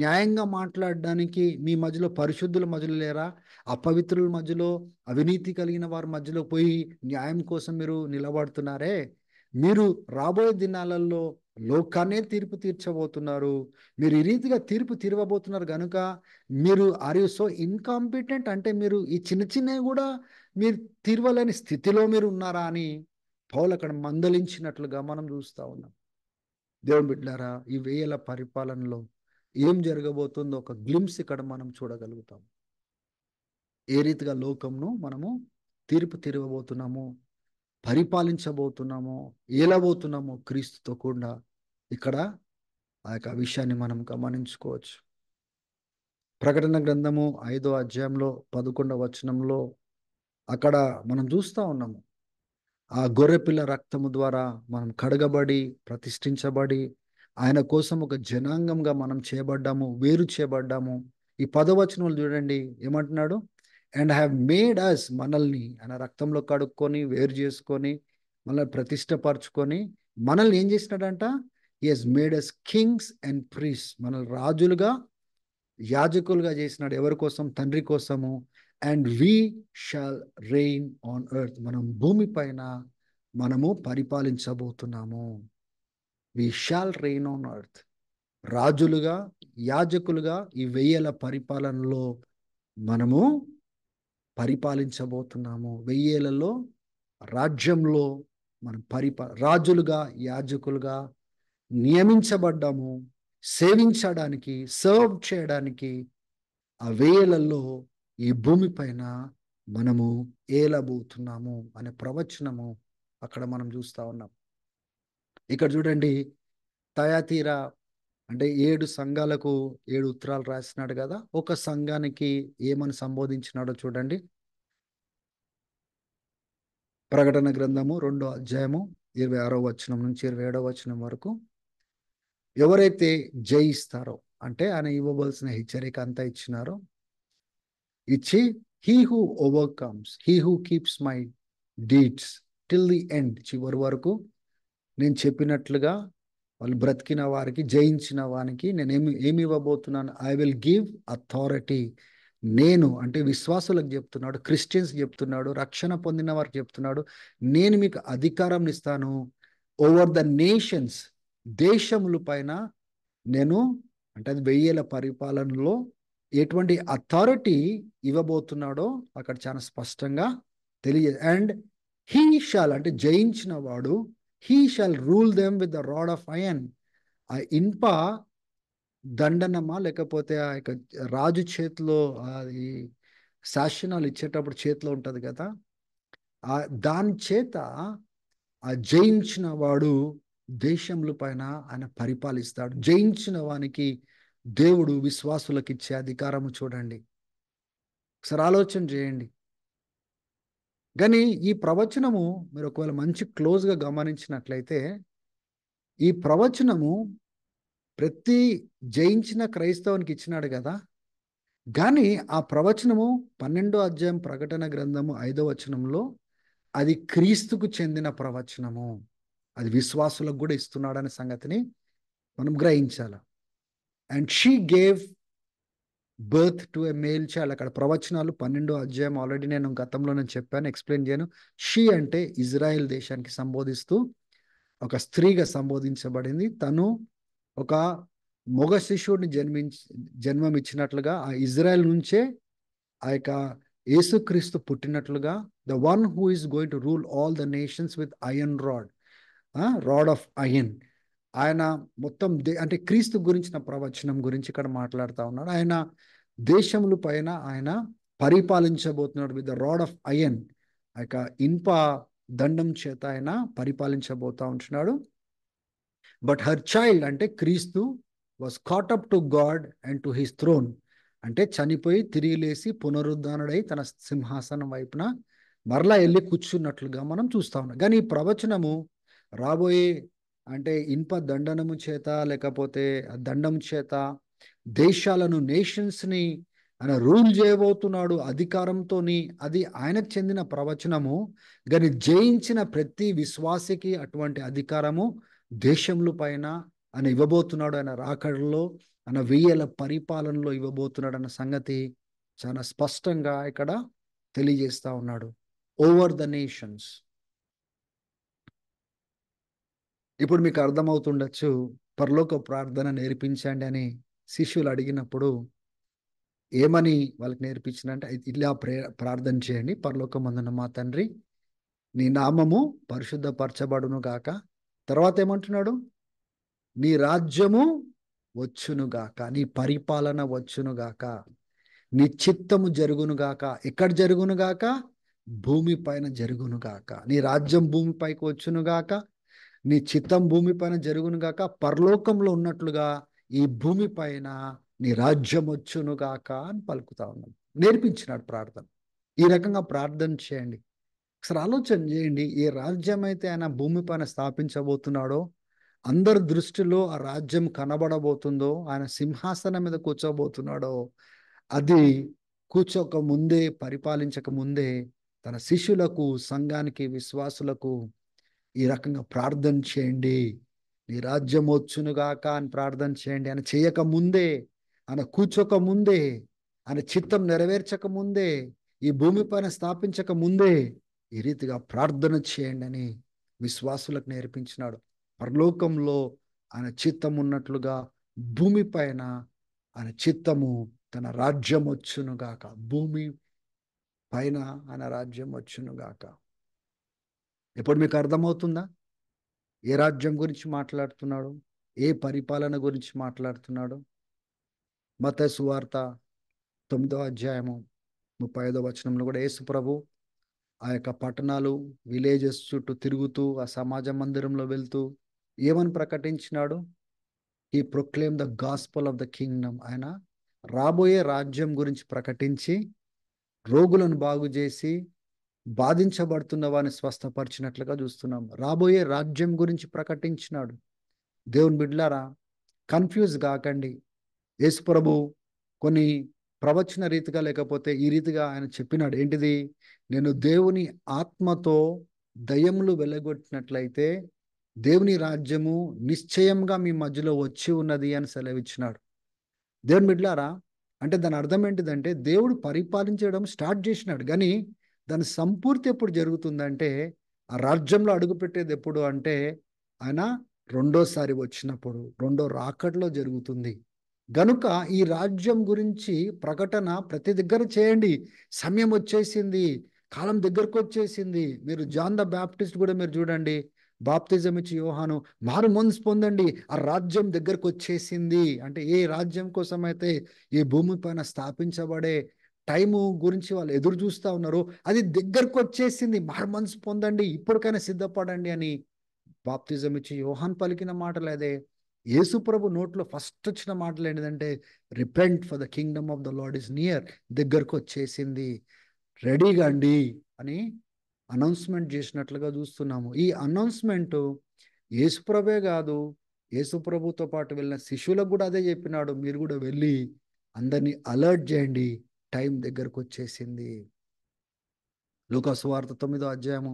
న్యాయంగా మాట్లాడడానికి మీ మధ్యలో పరిశుద్ధుల మధ్యలో లేరా? అపవిత్రుల మధ్యలో, అవినీతి కలిగిన వారి మధ్యలో పోయి న్యాయం కోసం మీరు నిలబడుతున్నారే. మీరు రాబోయే దినాలలో లోకాన్నే తీర్పు తీర్చబోతున్నారు. మీరు ఈ రీతిగా తీర్పు తీరవబోతున్నారు కనుక మీరు ఆర్ యు సో ఇన్కాంపిటెంట్, అంటే మీరు ఈ చిన్న చిన్నవి కూడా మీరు తీర్వలేని స్థితిలో మీరు ఉన్నారా అని పౌలు అక్కడ మందలించినట్లుగా మనం చూస్తూ ఉన్నాం. దేవుని బిడ్డలారా, ఈ 1000 పరిపాలనలో ఏం జరగబోతుందో ఒక గ్లిమ్స్ ఇక్కడ మనం చూడగలుగుతాం. ఏ రీతిగా లోకంను మనము తీర్పు తీరవబోతున్నాము, పరిపాలించబోతున్నాము, ఏలబోతున్నాము క్రీస్తుతో కూడా ఇక్కడ ఆ యొక్క విషయాన్ని మనం గమనించుకోవచ్చు. ప్రకటన గ్రంథము 5వ అధ్యాయంలో 11వ వచనంలో అక్కడ మనం చూస్తా ఉన్నాము. ఆ గొర్రెపిల్ల రక్తము ద్వారా మనం కడగబడి, ప్రతిష్ఠించబడి, ఆయన కోసం ఒక జనాంగంగా మనం చేయబడ్డాము, వేరు చేయబడ్డాము. ఈ 10వ వచనంలో చూడండి ఏమంటున్నాడు? అండ్ హ్యావ్ మేడ్ అస్, మనల్ని ఆయన రక్తంలో కడుక్కొని, వేరు చేసుకొని, మనల్ని ప్రతిష్టపరచుకొని, మనల్ని ఏం చేసినాడంట? He has made us kings and priests, మనల్ని రాజులుగా, యాజకులుగా చేసినాడు. ఎవరి కోసం? తండ్రి కోసము. And we shall reign on earth, మనం భూమి పైన మనము పరిపాలించబోతున్నాము. We shall reign on earth, రాజులుగా, యాజకులుగా ఈ 1000 పరిపాలనలో మనము పరిపాలించబోతున్నాము. 1000 రాజ్యంలో మనం రాజులుగా, యాజకులుగా నియమించబడ్డాము, సేవించడానికి, సర్వ్ చేయడానికి. ఆ 1000 ఈ భూమి పైన మనము ఏలబోతున్నాము అనే ప్రవచనము అక్కడ మనం చూస్తా ఉన్నాం. ఇక్కడ చూడండి, తయాతీరా అంటే 7 సంఘాలకు 7 ఉత్తరాలు రాసినాడు కదా. ఒక సంఘానికి ఏమని సంబోధించినాడో చూడండి. ప్రకటన గ్రంథము 2వ అధ్యాయము 26వ వచనం నుంచి 27వ వచనం వరకు. ఎవరైతే జయిస్తారో, అంటే ఆయన ఇవ్వవలసిన హెచ్చరిక అంతా ఇచ్చినారో, ఇచ్చి he who overcomes, he who keeps my deeds till the end, చివరి వరకు నేను చెప్పినట్లుగా వాళ్ళు బ్రతికిన వారికి, జయించిన వానికి నేను ఏమి ఇవ్వబోతున్నాను? I will give authority. నేను అంటే విశ్వాసులకు చెప్తున్నాడు, క్రిస్టియన్స్ చెప్తున్నాడు, రక్షణ పొందిన వారికి చెప్తున్నాడు. నేను మీకు అధికారం ఇస్తాను ఓవర్ ద నేషన్స్, దేశముల పైన. నేను అంటే అది 1000 పరిపాలనలో ఎటువంటి అథారిటీ ఇవ్వబోతున్నాడో అక్కడ చాలా స్పష్టంగా తెలియదు. అండ్ హీ షాల్ అంటే జయించిన వాడు, he shawl rule them with the rod of iron. ఆ ఇనుప దండనమా, లేకపోతే ఆ యొక్క రాజు చేతిలో అది శాసనాలు ఇచ్చేటప్పుడు చేతిలో ఉంటది కదా, ఆ దాని చేత ఆ జయించిన వాడు దేశముల పైన ఆయన పరిపాలిస్తాడు. జయించిన వానికి దేవుడు విశ్వాసులకు ఇచ్చే అధికారము చూడండి. ఒకసారి ఆలోచన చేయండి. కానీ ఈ ప్రవచనము మీరు ఒకవేళ మంచి క్లోజ్గా గమనించినట్లయితే, ఈ ప్రవచనము ప్రతి జయించిన క్రైస్తవునికి ఇచ్చినాడు కదా. కానీ ఆ ప్రవచనము 12వ అధ్యాయం ప్రకటన గ్రంథము 5వ వచనంలో అది క్రీస్తుకు చెందిన ప్రవచనము. అది విశ్వాసులకు కూడా ఇస్తున్నాడనే సంగతిని మనం గ్రహించాలి. And she gave birth to a male child. అక్కడ ప్రవచనాలు 12వ అధ్యాయం ఆల్రెడీ నేను గతంలో చెప్పాను, ఎక్స్ప్లెయిన్ చేయను. షీ అంటే ఇజ్రాయెల్ దేశానికి సంబోధిస్తూ ఒక స్త్రీగా సంబోధించబడింది. తను ఒక మగ శిశువుని జన్మమిచ్చినట్లుగా ఆ ఇజ్రాయెల్ నుంచే ఆ యొక్క యేసుక్రీస్తు పుట్టినట్లుగా, the one who is going to rule all the nations with iron rod, rod of iron. ఆయన మొత్తం అంటే క్రీస్తు గురించిన ప్రవచనం గురించి ఇక్కడ మాట్లాడుతూ ఉన్నాడు. ఆయన దేశముల పైన ఆయన పరిపాలించబోతున్నాడు with the rod of iron. ఆ యొక్క ఇనుప దండం చేత ఆయన పరిపాలించబోతా ఉంటున్నాడు. బట్ హర్ చైల్డ్ అంటే క్రీస్తు was caught up to God and to his throne. అంటే చనిపోయి తిరిగి లేసి పునరుద్ధానుడై తన సింహాసనం వైపున మరలా వెళ్ళి కూర్చున్నట్లుగా మనం చూస్తా ఉన్నాం. కానీ ఈ ప్రవచనము రాబోయే అంటే ఇనుప దండనము చేత, లేకపోతే దండం చేత దేశాలను, నేషన్స్ని ఆయన రూల్ చేయబోతున్నాడు అధికారంతోని. అది ఆయనకు చెందిన ప్రవచనము. కానీ జయించిన ప్రతి విశ్వాసికి అటువంటి అధికారము దేశముల పైన ఆయన ఇవ్వబోతున్నాడు. ఆయన రాకడలో, ఆయన 1000 పరిపాలనలో ఇవ్వబోతున్నాడు అన్న సంగతి చాలా స్పష్టంగా ఇక్కడ తెలియజేస్తా ఉన్నాడు. Over the nations. ఇప్పుడు మీకు అర్థమవుతుండొచ్చు, పరలోక ప్రార్థన నేర్పించండి అని శిష్యులు అడిగినప్పుడు ఏమని వాళ్ళకి నేర్పించినంటే, ఇలా ప్రార్థన చేయండి. పరలోకమందున్న మా తండ్రి, నీ నామము పరిశుద్ధపరచబడును గాక. తర్వాత ఏమంటున్నాడు? నీ రాజ్యము వచ్చునుగాక, నీ పరిపాలన వచ్చునుగాక, నీ చిత్తము జరుగునుగాక. ఎక్కడ జరుగునుగాక? భూమి పైన జరుగునుగాక. నీ రాజ్యం భూమి పైకి వచ్చునుగాక, నీ చిత్తం భూమి పైన జరుగునుగాక. పరలోకంలో ఉన్నట్లుగా ఈ భూమి పైన నీ రాజ్యం వచ్చును గాక అని పలుకుతా ఉన్నాడు. నేర్పించినాడు ప్రార్థన. ఈ రకంగా ప్రార్థన చేయండి. ఒకసారి ఆలోచన చేయండి. ఏ రాజ్యం అయితే ఆయన భూమి పైన స్థాపించబోతున్నాడో, అందరి దృష్టిలో ఆ రాజ్యం కనబడబోతుందో, ఆయన సింహాసనం మీద కూర్చోబోతున్నాడో, అది కూర్చోక ముందే, పరిపాలించక ముందే తన శిష్యులకు, సంఘానికి, విశ్వాసులకు ఈ రకంగా ప్రార్థన చేయండి. నీ రాజ్యం వచ్చునుగాక అని ప్రార్థన చేయండి. ఆయన చేయక ముందే, ఆయన కూర్చోక ముందే, ఆయన చిత్తం నెరవేర్చక ముందే, ఈ భూమి పైన స్థాపించక ముందే ఈ రీతిగా ప్రార్థన చేయండి అని విశ్వాసులకు నేర్పించినాడు. పరలోకంలో ఆయన చిత్తం ఉన్నట్లుగా భూమి పైన ఆయన చిత్తము, తన రాజ్యం వచ్చునుగాక. భూమి పైన ఆయన రాజ్యం వచ్చునుగాక. ఇప్పుడు మీకు అర్థమవుతుందా ఏ రాజ్యం గురించి మాట్లాడుతున్నాడు, ఏ పరిపాలన గురించి మాట్లాడుతున్నాడు? మత్తయి సువార్త 9వ అధ్యాయము 35వ వచనంలో కూడా యేసు ప్రభు ఆ యొక్క పట్టణాలు, విలేజెస్ చుట్టూ తిరుగుతూ, ఆ సమాజ మందిరంలో వెళ్తూ ఏమని ప్రకటించినాడు? ఈ proclaim the gospel of the Kingdom. ఆయన రాబోయే రాజ్యం గురించి ప్రకటించి, రోగులను బాగు చేసి, బాధించబడుతున్న వారిని స్వస్థపరిచినట్లుగా చూస్తున్నాం. రాబోయే రాజ్యం గురించి ప్రకటించినాడు. దేవుని బిడ్డలారా, కన్ఫ్యూజ్ కాకండి. యేసు ప్రభు కొన్ని ప్రవచన రీతిగా, లేకపోతే ఈ రీతిగా ఆయన చెప్పినాడు. ఏంటిది? నేను దేవుని ఆత్మతో దయ్యములు వెళ్ళగొట్టినట్లయితే దేవుని రాజ్యము నిశ్చయంగా మీ మధ్యలో వచ్చి ఉన్నది అని సెలవిచ్చినాడు. దేవుని బిడ్డలారా, అంటే దాని అర్థం ఏంటిదంటే, దేవుడు పరిపాలించడం స్టార్ట్ చేసినాడు, కానీ దాని సంపూర్తి ఎప్పుడు జరుగుతుందంటే, ఆ రాజ్యంలో అడుగుపెట్టేది ఎప్పుడు అంటే ఆయన రెండోసారి వచ్చినప్పుడు, రెండో రాకడలో జరుగుతుంది. గనుక ఈ రాజ్యం గురించి ప్రకటన ప్రతి దగ్గర చేయండి. సమయం వచ్చేసింది, కాలం దగ్గరకు వచ్చేసింది. మీరు జాన్ ద బ్యాప్టిస్ట్ కూడా మీరు చూడండి, బాప్తిజం ఇచ్చి యోహాను, మారు మనసు పొందండి, ఆ రాజ్యం దగ్గరకు వచ్చేసింది అంటే, ఏ రాజ్యం కోసం అయితే ఈ భూమి పైన స్థాపించబడే టైము గురించి వాళ్ళు ఎదురు చూస్తూ ఉన్నారు, అది దగ్గరకు వచ్చేసింది, మారు మనసు పొందండి, ఇప్పటికైనా సిద్ధపడండి అని బాప్తిజం ఇచ్చి యోహాన్ పలికిన మాటలు అదే. యేసు ప్రభు నోట్లో ఫస్ట్ వచ్చిన మాటలు ఏంటంటే, repent for the kingdom of the lord is near, దగ్గరకు వచ్చేసింది, రెడీగా అండి అని అనౌన్స్మెంట్ చేసినట్లుగా చూస్తున్నాము. ఈ అనౌన్స్మెంట్ యేసుప్రభే కాదు, యేసుప్రభుతో పాటు వెళ్ళిన శిష్యులకు కూడా అదే చెప్పినాడు. మీరు కూడా వెళ్ళి అందరినీ అలర్ట్ చేయండి, టైం దగ్గరకు వచ్చేసింది. లూకా సువార్త 9వ అధ్యాయము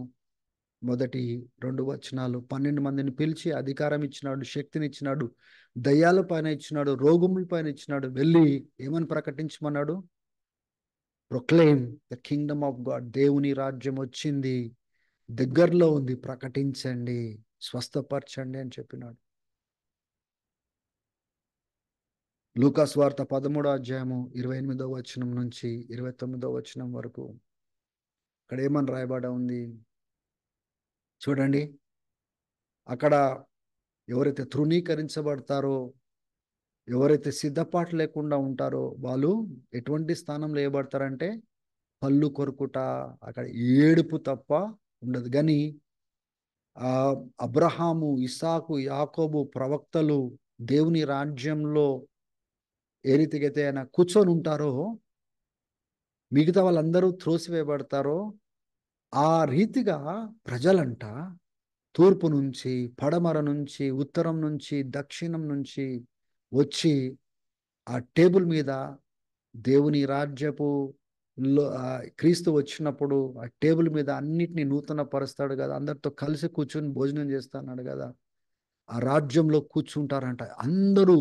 మొదటి 2 వచనాలు. 12 మందిని పిలిచి అధికారం ఇచ్చినాడు, శక్తిని ఇచ్చినాడు, దయ్యాల పైన ఇచ్చినాడు, రోగముల పైన ఇచ్చినాడు. వెళ్ళి ఏమని ప్రకటించమన్నాడు? Proclaim the kingdom of God. దేవుని రాజ్యం వచ్చింది, దగ్గరలో ఉంది, ప్రకటించండి, స్వస్థపరచండి అని చెప్పినాడు. లూకా సువార్త 13వ అధ్యాయము 28వ వచనం నుంచి 29వ వచనం వరకు అక్కడ ఏమని రాయబడి ఉంది చూడండి. అక్కడ ఎవరైతే తృణీకరించబడతారో, ఎవరైతే సిద్ధపాటు లేకుండా ఉంటారో, వాళ్ళు ఎటువంటి స్థానంలో వేయబడతారంటే, పళ్ళు కొరుకుట, అక్కడ ఏడుపు తప్ప ఉండదు. కానీ ఆ అబ్రహాము, ఇసాకు, యాకోబు ప్రవక్తలు దేవుని రాజ్యంలో ఏ రీతిగా అయితే ఆయన కూర్చొని ఉంటారో, మిగతా వాళ్ళందరూ త్రోసివేయబడతారో, ఆ రీతిగా ప్రజలంట తూర్పు నుంచి, పడమర నుంచి, ఉత్తరం నుంచి, దక్షిణం నుంచి వచ్చి ఆ టేబుల్ మీద దేవుని రాజ్యపు క్రీస్తు వచ్చినప్పుడు ఆ టేబుల్ మీద అన్నిటినీ నూతన పరుస్తాడు కదా, అందరితో కలిసి కూర్చొని భోజనం చేస్తాడు కదా, ఆ రాజ్యంలో కూర్చుంటారంట అందరూ.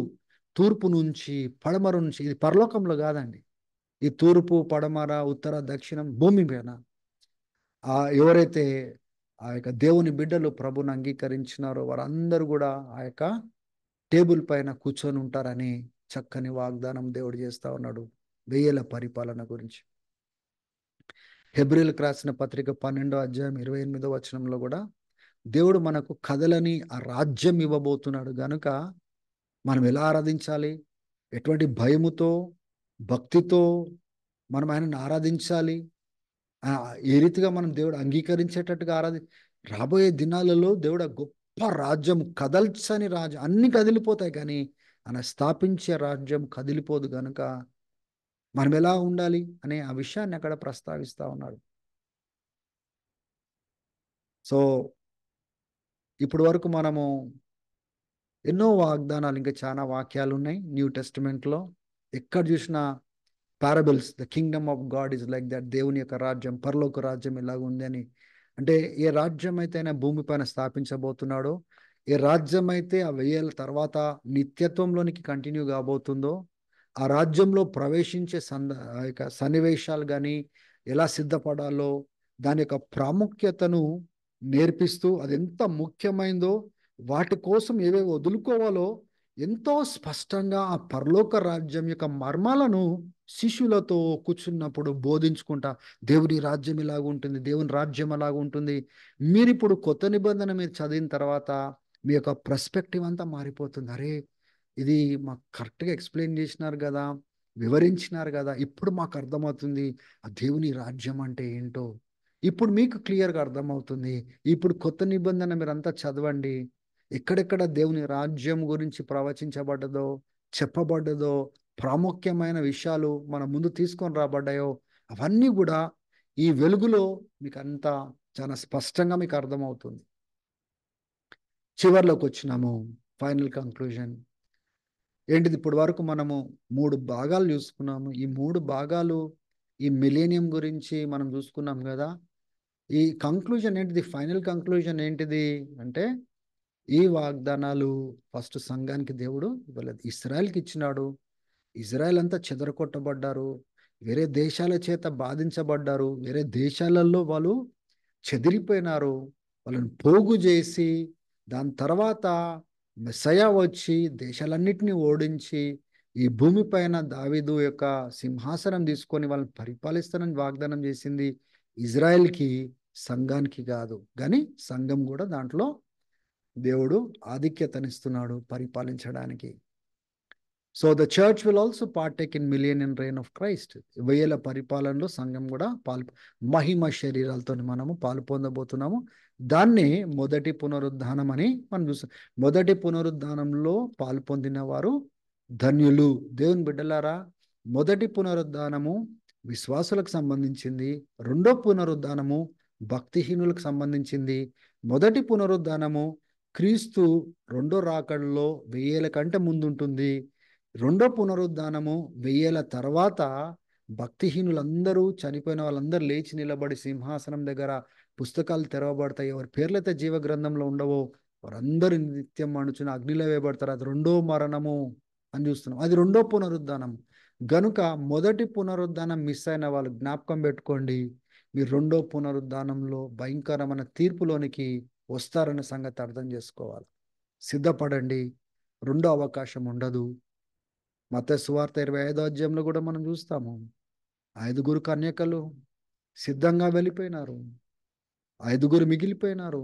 తూర్పు నుంచి, పడమర నుంచి. ఇది పరలోకంలో కాదండి, ఈ తూర్పు, పడమర, ఉత్తర, దక్షిణం భూమి మీద ఎవరైతే ఆ యొక్క దేవుని బిడ్డలు ప్రభుని అంగీకరించినారో వారందరూ కూడా ఆ యొక్క టేబుల్ పైన కూర్చొని ఉంటారని చక్కని వాగ్దానం దేవుడు చేస్తా ఉన్నాడు. వెయ్యేల పరిపాలన గురించి హెబ్రీలకు రాసిన పత్రిక 12వ అధ్యాయం 28వ వచనంలో కూడా దేవుడు మనకు కథలని ఆ రాజ్యం ఇవ్వబోతున్నాడు. గనుక మనం ఎలా ఆరాధించాలి, ఎటువంటి భయముతో, భక్తితో మనం ఆయనను ఆరాధించాలి, ఏ రీతిగా మనం దేవుడు అంగీకరించేటట్టుగా రాబోయే దినాలలో దేవుడు గొప్ప రాజ్యం, కదల్చని రాజ్యం, అన్ని కదిలిపోతాయి కానీ ఆయన స్థాపించే రాజ్యం కదిలిపోదు గనుక మనం ఎలా ఉండాలి అనే ఆ విషయాన్ని అక్కడ ప్రస్తావిస్తా ఉన్నాడు. సో ఇప్పటి వరకు మనము ఎన్నో వాగ్దానాలు, ఇంకా చాలా వాక్యాలు ఉన్నాయి న్యూ టెస్టిమెంట్లో. ఎక్కడ చూసినా parables, the kingdom of God is like that. దేవుని యొక్క రాజ్యం, పరలోక రాజ్యం ఎలాగ ఉంది అని. అంటే ఏ రాజ్యం అయితే ఆయన భూమిపైన స్థాపించబోతున్నాడో, ఏ రాజ్యం అయితే ఆ 1000 ఏళ్ళ తర్వాత నిత్యత్వంలోనికి కంటిన్యూ కాబోతుందో, ఆ రాజ్యంలో ప్రవేశించే ఆ యొక్క సన్నివేశాలు కానీ ఎలా సిద్ధపడాలో, దాని యొక్క ప్రాముఖ్యతను నేర్పిస్తూ, అది ఎంత ముఖ్యమైందో, వాటి కోసం ఏవేవి వదులుకోవాలో ఎంతో స్పష్టంగా ఆ పరలోక రాజ్యం యొక్క మర్మాలను శిష్యులతో కూర్చున్నప్పుడు బోధించుకుంటా, దేవుని రాజ్యం ఇలాగుంటుంది, దేవుని రాజ్యం అలాగుంటుంది. మీరు ఇప్పుడు కొత్త నిబంధన మీరు చదివిన తర్వాత మీ యొక్క పర్స్పెక్టివ్ అంతా మారిపోతుంది. అరే, ఇది మాకు కరెక్ట్గా ఎక్స్ప్లెయిన్ చేసినారు కదా, వివరించినారు కదా, ఇప్పుడు మాకు అర్థమవుతుంది ఆ దేవుని రాజ్యం అంటే ఏంటో. ఇప్పుడు మీకు క్లియర్గా అర్థమవుతుంది. ఇప్పుడు కొత్త నిబంధన మీరంతా చదవండి. ఎక్కడెక్కడ దేవుని రాజ్యం గురించి ప్రవచించబడ్డదో, చెప్పబడ్డదో, ప్రాముఖ్యమైన విషయాలు మన ముందు తీసుకొని రాబడ్డాయో, అవన్నీ కూడా ఈ వెలుగులో మీకు అంతా చాలా స్పష్టంగా మీకు అర్థమవుతుంది. చివర్లోకి వచ్చినాము. ఫైనల్ కంక్లూజన్ ఏంటిది? ఇప్పటి వరకు మనము 3 భాగాలు చూసుకున్నాము. ఈ 3 భాగాలు ఈ మిలేనియం గురించి మనం చూసుకున్నాం కదా. ఈ కంక్లూజన్ ఏంటిది? ఫైనల్ కంక్లూజన్ ఏంటిది అంటే, ఈ వాగ్దానాలు ఫస్ట్ సంఘానికి దేవుడు ఇవ్వలేదు, ఇస్రాయల్కి ఇచ్చినాడు. ఇజ్రాయెల్ అంతా చెదరగొట్టబడ్డారు, వేరే దేశాల చేత బాధించబడ్డారు, వేరే దేశాలలో వాళ్ళు చెదిరిపోయినారు. వాళ్ళని పోగు చేసి దాని తర్వాత మెస్సయా వచ్చి దేశాలన్నిటినీ ఓడించి ఈ భూమిపైన దావీదు యొక్క సింహాసనం తీసుకొని వాళ్ళని పరిపాలిస్తానని వాగ్దానం చేసింది ఇజ్రాయెల్కి, సంఘానికి కాదు. కానీ సంఘం కూడా దాంట్లో దేవుడు ఆధిక్యతనిస్తున్నాడు పరిపాలించడానికి. So the church will also partake in million reign of Christ. 1000 పరిపాలనలో సంఘం కూడా మహిమ శరీరాలతో మనము పాలు పొందబోతున్నాము. దాన్ని మొదటి పునరుద్ధానం అని మనం చూస్తాం. మొదటి పునరుద్ధానంలో పాలు పొందిన వారు ధన్యులు. దేవుని బిడ్డలారా, మొదటి పునరుద్ధానము విశ్వాసులకు సంబంధించింది, రెండో పునరుద్ధానము భక్తిహీనులకు సంబంధించింది. మొదటి పునరుద్ధానము క్రీస్తు రెండో రాకడలో 1000 కంటే ముందు ఉంటుంది. రెండో పునరుద్ధానము 1000 తర్వాత భక్తిహీనులందరూ, చనిపోయిన వాళ్ళందరూ లేచి నిలబడి సింహాసనం దగ్గర పుస్తకాలు తెరవబడతాయి. ఎవరి పేర్లైతే జీవ గ్రంథంలో ఉండవో వారందరూ నిత్యం మణుచున అగ్నిలో వేయబడతారు. అది రెండో మరణము అని చూస్తున్నాం. అది రెండో పునరుద్ధానం. గనుక మొదటి పునరుద్ధానం మిస్ అయిన వాళ్ళు జ్ఞాపకం పెట్టుకోండి, మీరు రెండో పునరుద్ధానంలో భయంకరమైన తీర్పులోనికి వస్తారనే సంగతి అర్థం చేసుకోవాలి. సిద్ధపడండి, రెండో అవకాశం ఉండదు. మత్తయి సువార్త 25వ అధ్యాయంలో కూడా మనం చూస్తాము, 5 కన్యకలు సిద్ధంగా వెళ్ళిపోయినారు, 5 మిగిలిపోయినారు.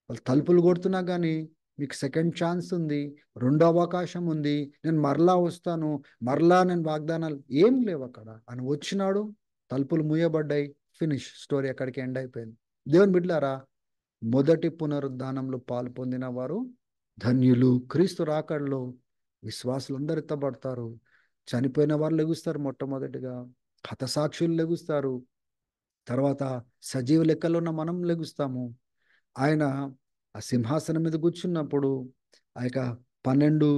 వాళ్ళు తలుపులు కొడుతున్నా కానీ మీకు సెకండ్ ఛాన్స్ ఉంది, రెండో అవకాశం ఉంది, నేను మరలా వస్తాను, మరలా నేను వాగ్దానాలు ఏం లేవు అక్కడ. అని వచ్చినాడు, తలుపులు మూయబడ్డాయి, ఫినిష్, స్టోరీ అక్కడికి ఎండ్ అయిపోయింది. దేవుని బిడ్డలారా, మొదటి పునరుద్ధానంలో పాలు పొందిన వారు ధన్యులు. క్రీస్తు రాకడలో విశ్వాసులందరూ ఎత్తబడతారు. చనిపోయిన వారు లెగుస్తారు, మొట్టమొదటిగా హతసాక్షులు లెగుస్తారు, తర్వాత సజీవ లెక్కలో ఉన్న మనం లెగుస్తాము. ఆయన ఆ సింహాసనం మీద కూర్చున్నప్పుడు ఆ యొక్క 12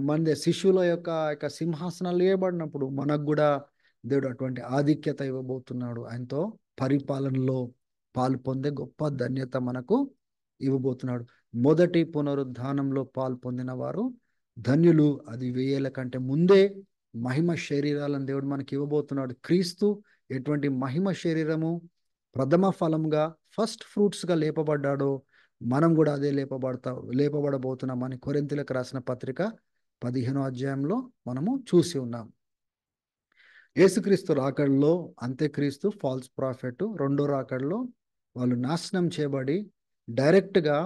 మంది శిష్యుల యొక్క సింహాసనాలు వేయబడినప్పుడు మనకు కూడా దేవుడు అటువంటి ఆధిక్యత ఇవ్వబోతున్నాడు. ఆయనతో పరిపాలనలో పాలు పొందే గొప్ప ధన్యత మనకు ఇవ్వబోతున్నాడు. మొదటి పునరుద్ధానంలో పాలు పొందిన వారు ధన్యులు. అది 1000 కంటే ముందే మహిమ శరీరాలను దేవుడు మనకి ఇవ్వబోతున్నాడు. క్రీస్తు ఎటువంటి మహిమ శరీరము, ప్రథమ ఫలంగా ఫస్ట్ ఫ్రూట్స్గా లేపబడ్డాడో మనం కూడా అదే లేపబడబోతున్నామని కొరింథీయులకు రాసిన పత్రిక 15వ అధ్యాయంలో మనము చూసి ఉన్నాం. యేసుక్రీస్తు రాకడలో అంత్యక్రీస్తు, ఫాల్స్ ప్రాఫెట్ రెండో రాకడలో వాళ్ళు నాశనం చేయబడి డైరెక్ట్గా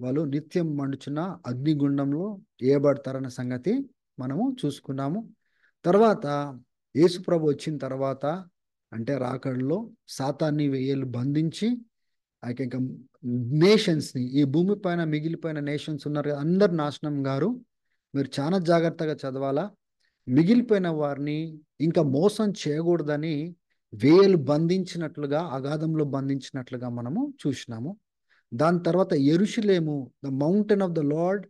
వాళ్ళు నిత్యం మండుచున్న అగ్నిగుండంలో వేయబడతారన్న సంగతి మనము చూసుకున్నాము. తర్వాత యేసుప్రభు వచ్చిన తర్వాత అంటే రాకడలో సాతాన్ని 1000 ఏళ్ళు బంధించి ఇంకా నేషన్స్ని, ఈ భూమి పైన మిగిలిపోయిన నేషన్స్ ఉన్నారు కదా, అందరు నాశనం గారు. మీరు చాలా జాగ్రత్తగా చదవాలా. మిగిలిపోయిన వారిని ఇంకా మోసం చేయకూడదని వేలు బంధించినట్లుగా, అగాధంలో బంధించినట్లుగా మనము చూసినాము. దాని తర్వాత యెరూషలేము, the mountain of the lord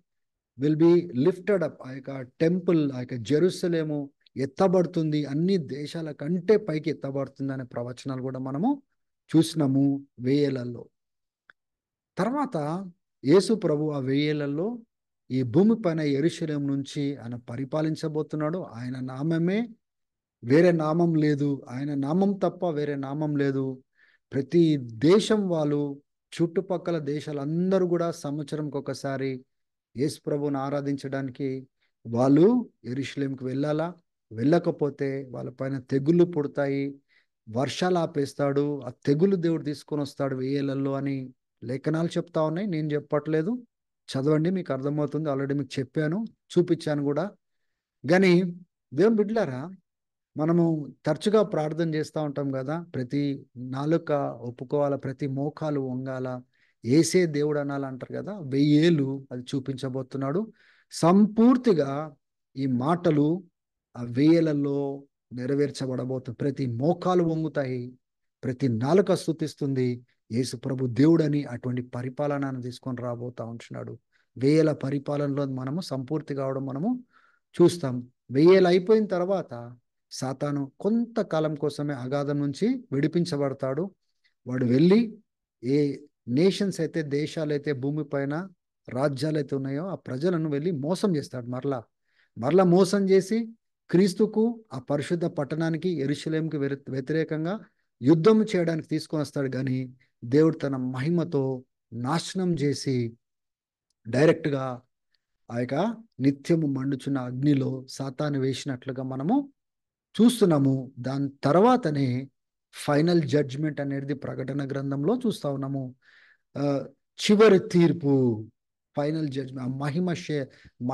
will be lifted up. ఆ యొక్క టెంపుల్, ఆ యొక్క జెరూసలేము ఎత్తబడుతుంది, అన్ని దేశాల కంటే పైకి ఎత్తబడుతుంది అనే ప్రవచనాలు కూడా మనము చూసినాము వేయేలలో. తర్వాత యేసు ప్రభు ఆ వెయ్యేళ్లలో ఈ భూమి పైన యెరూషలేము నుంచి ఆయన పరిపాలించబోతున్నాడు. ఆయన నామమే, వేరే నామం లేదు. ఆయన నామం తప్ప వేరే నామం లేదు. ప్రతి దేశం వాళ్ళు, చుట్టుపక్కల దేశాలందరూ కూడా సంవత్సరంకి ఒకసారి యేసు ప్రభువుని ఆరాధించడానికి వాళ్ళు యెరూషలేంకి వెళ్ళాలా. వెళ్ళకపోతే వాళ్ళ పైన తెగుళ్ళు పుడతాయి, వర్షాలు ఆపేస్తాడు, ఆ తెగులు దేవుడు తీసుకొని వస్తాడు వెయ్యేళ్లలో అని లేఖనాలు చెప్తా ఉన్నాయి. నేను చెప్పట్లేదు, చదవండి, మీకు అర్థమవుతుంది. ఆల్రెడీ మీకు చెప్పాను, చూపించాను కూడా. కానీ దేవుని బిడ్డలారా, మనము తరచుగా ప్రార్థన చేస్తూ ఉంటాం కదా, ప్రతి నాలుక ఒప్పుకోవాలా, ప్రతి మోకాలు వంగాల, ఏసే దేవుడు అనాలి అంటారు కదా. 1000 ఏళ్ళు అది చూపించబోతున్నాడు. సంపూర్తిగా ఈ మాటలు ఆ 1000 ఏళ్లలో నెరవేర్చబడబోతుంది. ప్రతి మోకాలు వంగుతాయి, ప్రతి నాలుక స్తుతిస్తుంది యేసు ప్రభు దేవుడని. అటువంటి పరిపాలనను తీసుకొని రాబోతా ఉంటున్నాడు. 1000 ఏళ్ల పరిపాలనలో మనము సంపూర్తి కావడం మనము చూస్తాం. 1000 ఏళ్ళు అయిపోయిన తర్వాత సాతాను కొంతకాలం కోసమే అగాధం నుంచి విడిపించబడతాడు. వాడు వెళ్ళి ఏ నేషన్స్ అయితే, దేశాలైతే, భూమి పైన రాజ్యాలైతే ఉన్నాయో ఆ ప్రజలను వెళ్ళి మోసం చేస్తాడు. మరలా మోసం చేసి క్రీస్తుకు, ఆ పరిశుద్ధ పట్టణానికి, యెరూషలేముకి వ్యతిరేకంగా యుద్ధం చేయడానికి తీసుకొని వస్తాడు. కానీ దేవుడు తన మహిమతో నాశనం చేసి డైరెక్ట్గా ఆ యొక్క నిత్యము మండుచున్న అగ్నిలో సాతాను వేసినట్లుగా మనము చూస్తున్నాము. దాని తర్వాతనే ఫైనల్ జడ్జ్మెంట్ అనేది ప్రకటన గ్రంథంలో చూస్తా ఉన్నాము. ఆ, చివరి తీర్పు, ఫైనల్ జడ్జ్మెంట్. ఆ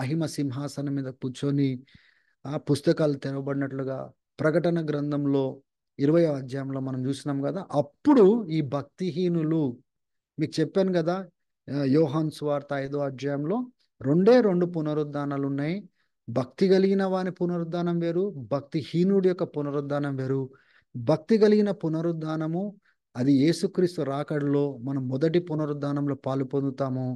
మహిమ సింహాసనం మీద కూర్చొని ఆ పుస్తకాలు తెరవబడినట్లుగా ప్రకటన గ్రంథంలో 20వ అధ్యాయంలో మనం చూసినాం కదా. అప్పుడు ఈ భక్తిహీనులు, మీకు చెప్పాను కదా, యోహాను సువార్త 5వ అధ్యాయంలో రెండు పునరుద్ధానాలు ఉన్నాయి. భక్తి కలిగిన వాని పునరుద్ధానం వేరు, భక్తిహీనుడి యొక్క పునరుద్ధానం వేరు. భక్తి కలిగిన పునరుద్ధానము అది యేసుక్రీస్తు రాకడలో మనం మొదటి పునరుద్ధానంలో పాలు పొందుతాము.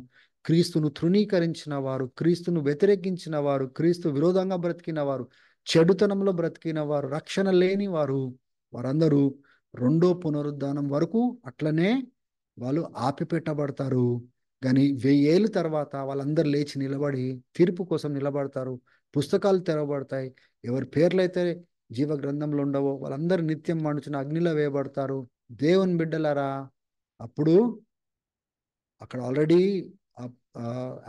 క్రీస్తును తృణీకరించిన వారు, క్రీస్తును వ్యతిరేకించిన వారు, క్రీస్తు విరోధంగా బ్రతికిన వారు, చెడుతనంలో బ్రతికిన వారు, రక్షణ లేని వారు, వారందరూ రెండో పునరుద్ధానం వరకు అట్లనే వాళ్ళు ఆపిపెట్టబడతారు. కానీ 1000 ఏళ్ళ తర్వాత వాళ్ళందరూ లేచి నిలబడి తీర్పు కోసం నిలబడతారు. పుస్తకాలు తెరవబడతాయి. ఎవరి పేర్లైతే జీవ గ్రంథంలో ఉండవో వాళ్ళందరూ నిత్యం మండుచున్న అగ్నిలో వేయబడతారు. దేవుని బిడ్డలారా, అప్పుడు అక్కడ ఆల్రెడీ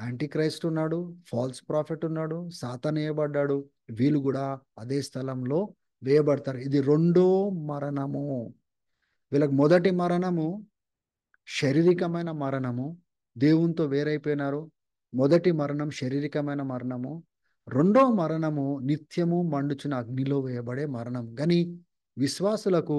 యాంటీ క్రైస్ట్ ఉన్నాడు, ఫాల్స్ ప్రాఫిట్ ఉన్నాడు, సాతాను వేయబడ్డాడు. వీళ్ళు కూడా అదే స్థలంలో వేయబడతారు. ఇది రెండో మరణము. వీళ్ళకి మొదటి మరణము శారీరకమైన మరణము, దేవునితో వేరైపోయినారు. మొదటి మరణం శారీరకమైన మరణము. రెండో మరణము నిత్యము మండుచున్న అగ్నిలో వేయబడే మరణం. కానీ విశ్వాసులకు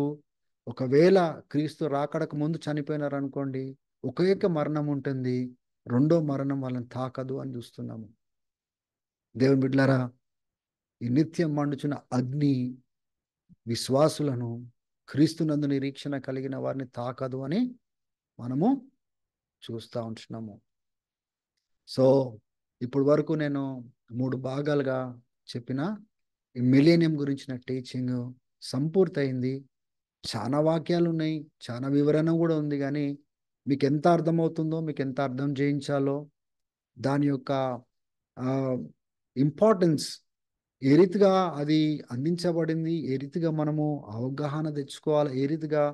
ఒకవేళ క్రీస్తు రాకడకు ముందు చనిపోయినారు అనుకోండి, ఒకే మరణం ఉంటుంది, రెండో మరణం వాళ్ళని తాకదు అని చూస్తున్నాము. దేవుని బిడ్డలారా, ఈ నిత్యం మండుచున్న అగ్ని విశ్వాసులను, క్రీస్తునందు నిరీక్షణ కలిగిన వారిని తాకదు అని మనము చూస్తూ ఉంటున్నాము. సో ఇప్పుడు వరకు నేను 3 భాగాలుగా చెప్పిన ఈ మిలేనియం గురించిన టీచింగ్ సంపూర్తయింది. చాలా వాక్యాలు ఉన్నాయి, చాలా వివరణ కూడా ఉంది. కానీ మీకు ఎంత అర్థమవుతుందో, మీకు ఎంత అర్థం చేయించాలో, దాని యొక్క ఇంపార్టెన్స్ ఏ రీతిగా అది అందించబడింది, ఏ రీతిగా మనము అవగాహన తెచ్చుకోవాలి, ఏ రీతిగా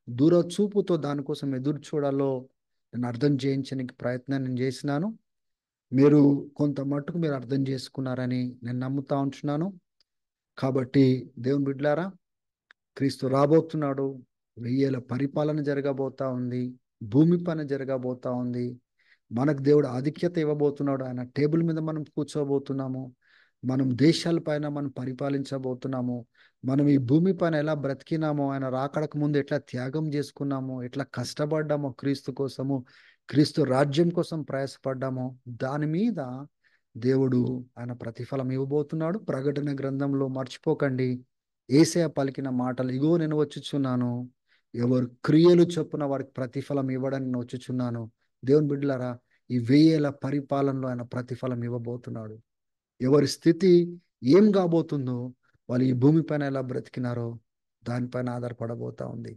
దూర చూపుతో దానికోసం ఎదురు చూడాలో నేను అర్థం చేయించడానికి ప్రయత్నం నేను చేసినాను. మీరు కొంత మట్టుకు మీరు అర్థం చేసుకున్నారని నేను నమ్ముతా ఉంటున్నాను. కాబట్టి దేవుని బిడ్డలారా, క్రీస్తు రాబోతున్నాడు. 1000 ఏళ్ల పరిపాలన జరగబోతా ఉంది. భూమి పైన జరగబోతా ఉంది. మనకు దేవుడు ఆధిక్యత ఇవ్వబోతున్నాడు. ఆయన టేబుల్ మీద మనం కూర్చోబోతున్నాము. మనం దేశాల పైన మనం పరిపాలించబోతున్నాము. మనం ఈ భూమి పైన ఎలా బ్రతికినామో, ఆయన రాకడకు ముందు ఎట్లా త్యాగం చేసుకున్నామో, ఎట్లా కష్టపడ్డామో క్రీస్తు కోసము, క్రీస్తు రాజ్యం కోసం ప్రయాసపడ్డామో, దాని మీద దేవుడు ఆయన ప్రతిఫలం ఇవ్వబోతున్నాడు. ప్రకటన గ్రంథంలో మర్చిపోకండి, యేసయ్య పలికిన మాటలు, ఇగో నేను వచ్చుచున్నాను, ఎవరు క్రియలు చొప్పున వారికి ప్రతిఫలం ఇవ్వడానికి నేను వచ్చుచున్నాను. దేవుని బిడ్డలారా, ఈ 1000 ఏళ్ల పరిపాలనలో ఆయన ప్రతిఫలం ఇవ్వబోతున్నాడు. ఎవరి స్థితి ఏం కాబోతుందో, వాళ్ళు ఈ భూమి పైన ఎలా బ్రతికినారో దానిపైన ఆధారపడబోతా ఉంది.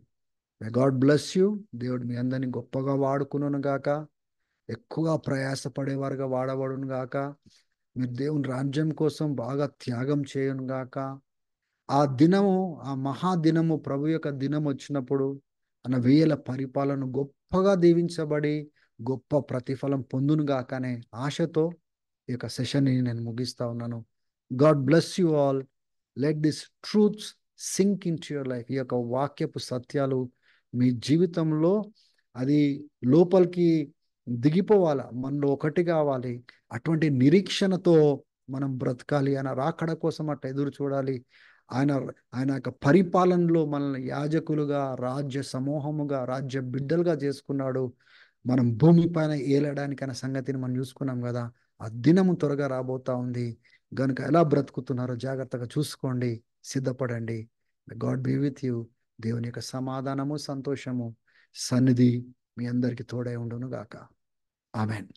May God bless you. దేవుడు మీ అందరినీ గొప్పగా వాడుకును గాక, ఎక్కువగా ప్రయాసపడేవారుగా వాడబడును గాక, మీరు దేవుని రాజ్యం కోసం బాగా త్యాగం చేయను గాక. ఆ దినము, ఆ మహాదినము, ప్రభు యొక్క దినం వచ్చినప్పుడు అన్న 1000 ఏళ్ల పరిపాలన గొప్పగా దీవించబడి గొప్ప ప్రతిఫలం పొందును గాక అనే ఆశతో ఈ యొక్క సెషన్ని నేను ముగిస్తా ఉన్నాను. God bless you all. Let this truths sink into your life. ఈ యొక్క వాక్యపు సత్యాలు మీ జీవితంలో అది లోపలికి దిగిపోవాల, మనలో ఒకటి కావాలి. అటువంటి నిరీక్షణతో మనం బ్రతకాలి. ఆయన రాకడ కోసం అట్లా ఎదురు చూడాలి. ఆయన ఆయన యొక్క పరిపాలనలో మనల్ని యాజకులుగా, రాజ్య సమూహముగా, రాజ్య బిడ్డలుగా చేసుకున్నాడు. మనం భూమి పైన ఏలడానికి అనే సంగతిని మనం చూసుకున్నాం కదా. ఆ దినము త్వరగా రాబోతా ఉంది గనుక ఎలా బ్రతుకుతున్నారో జాగ్రత్తగా చూసుకోండి, సిద్ధపడండి. God be with you. దేవుని యొక్క సమాధానము, సంతోషము, సన్నిధి మీ అందరికీ తోడై ఉండును గాక. ఆమెన్.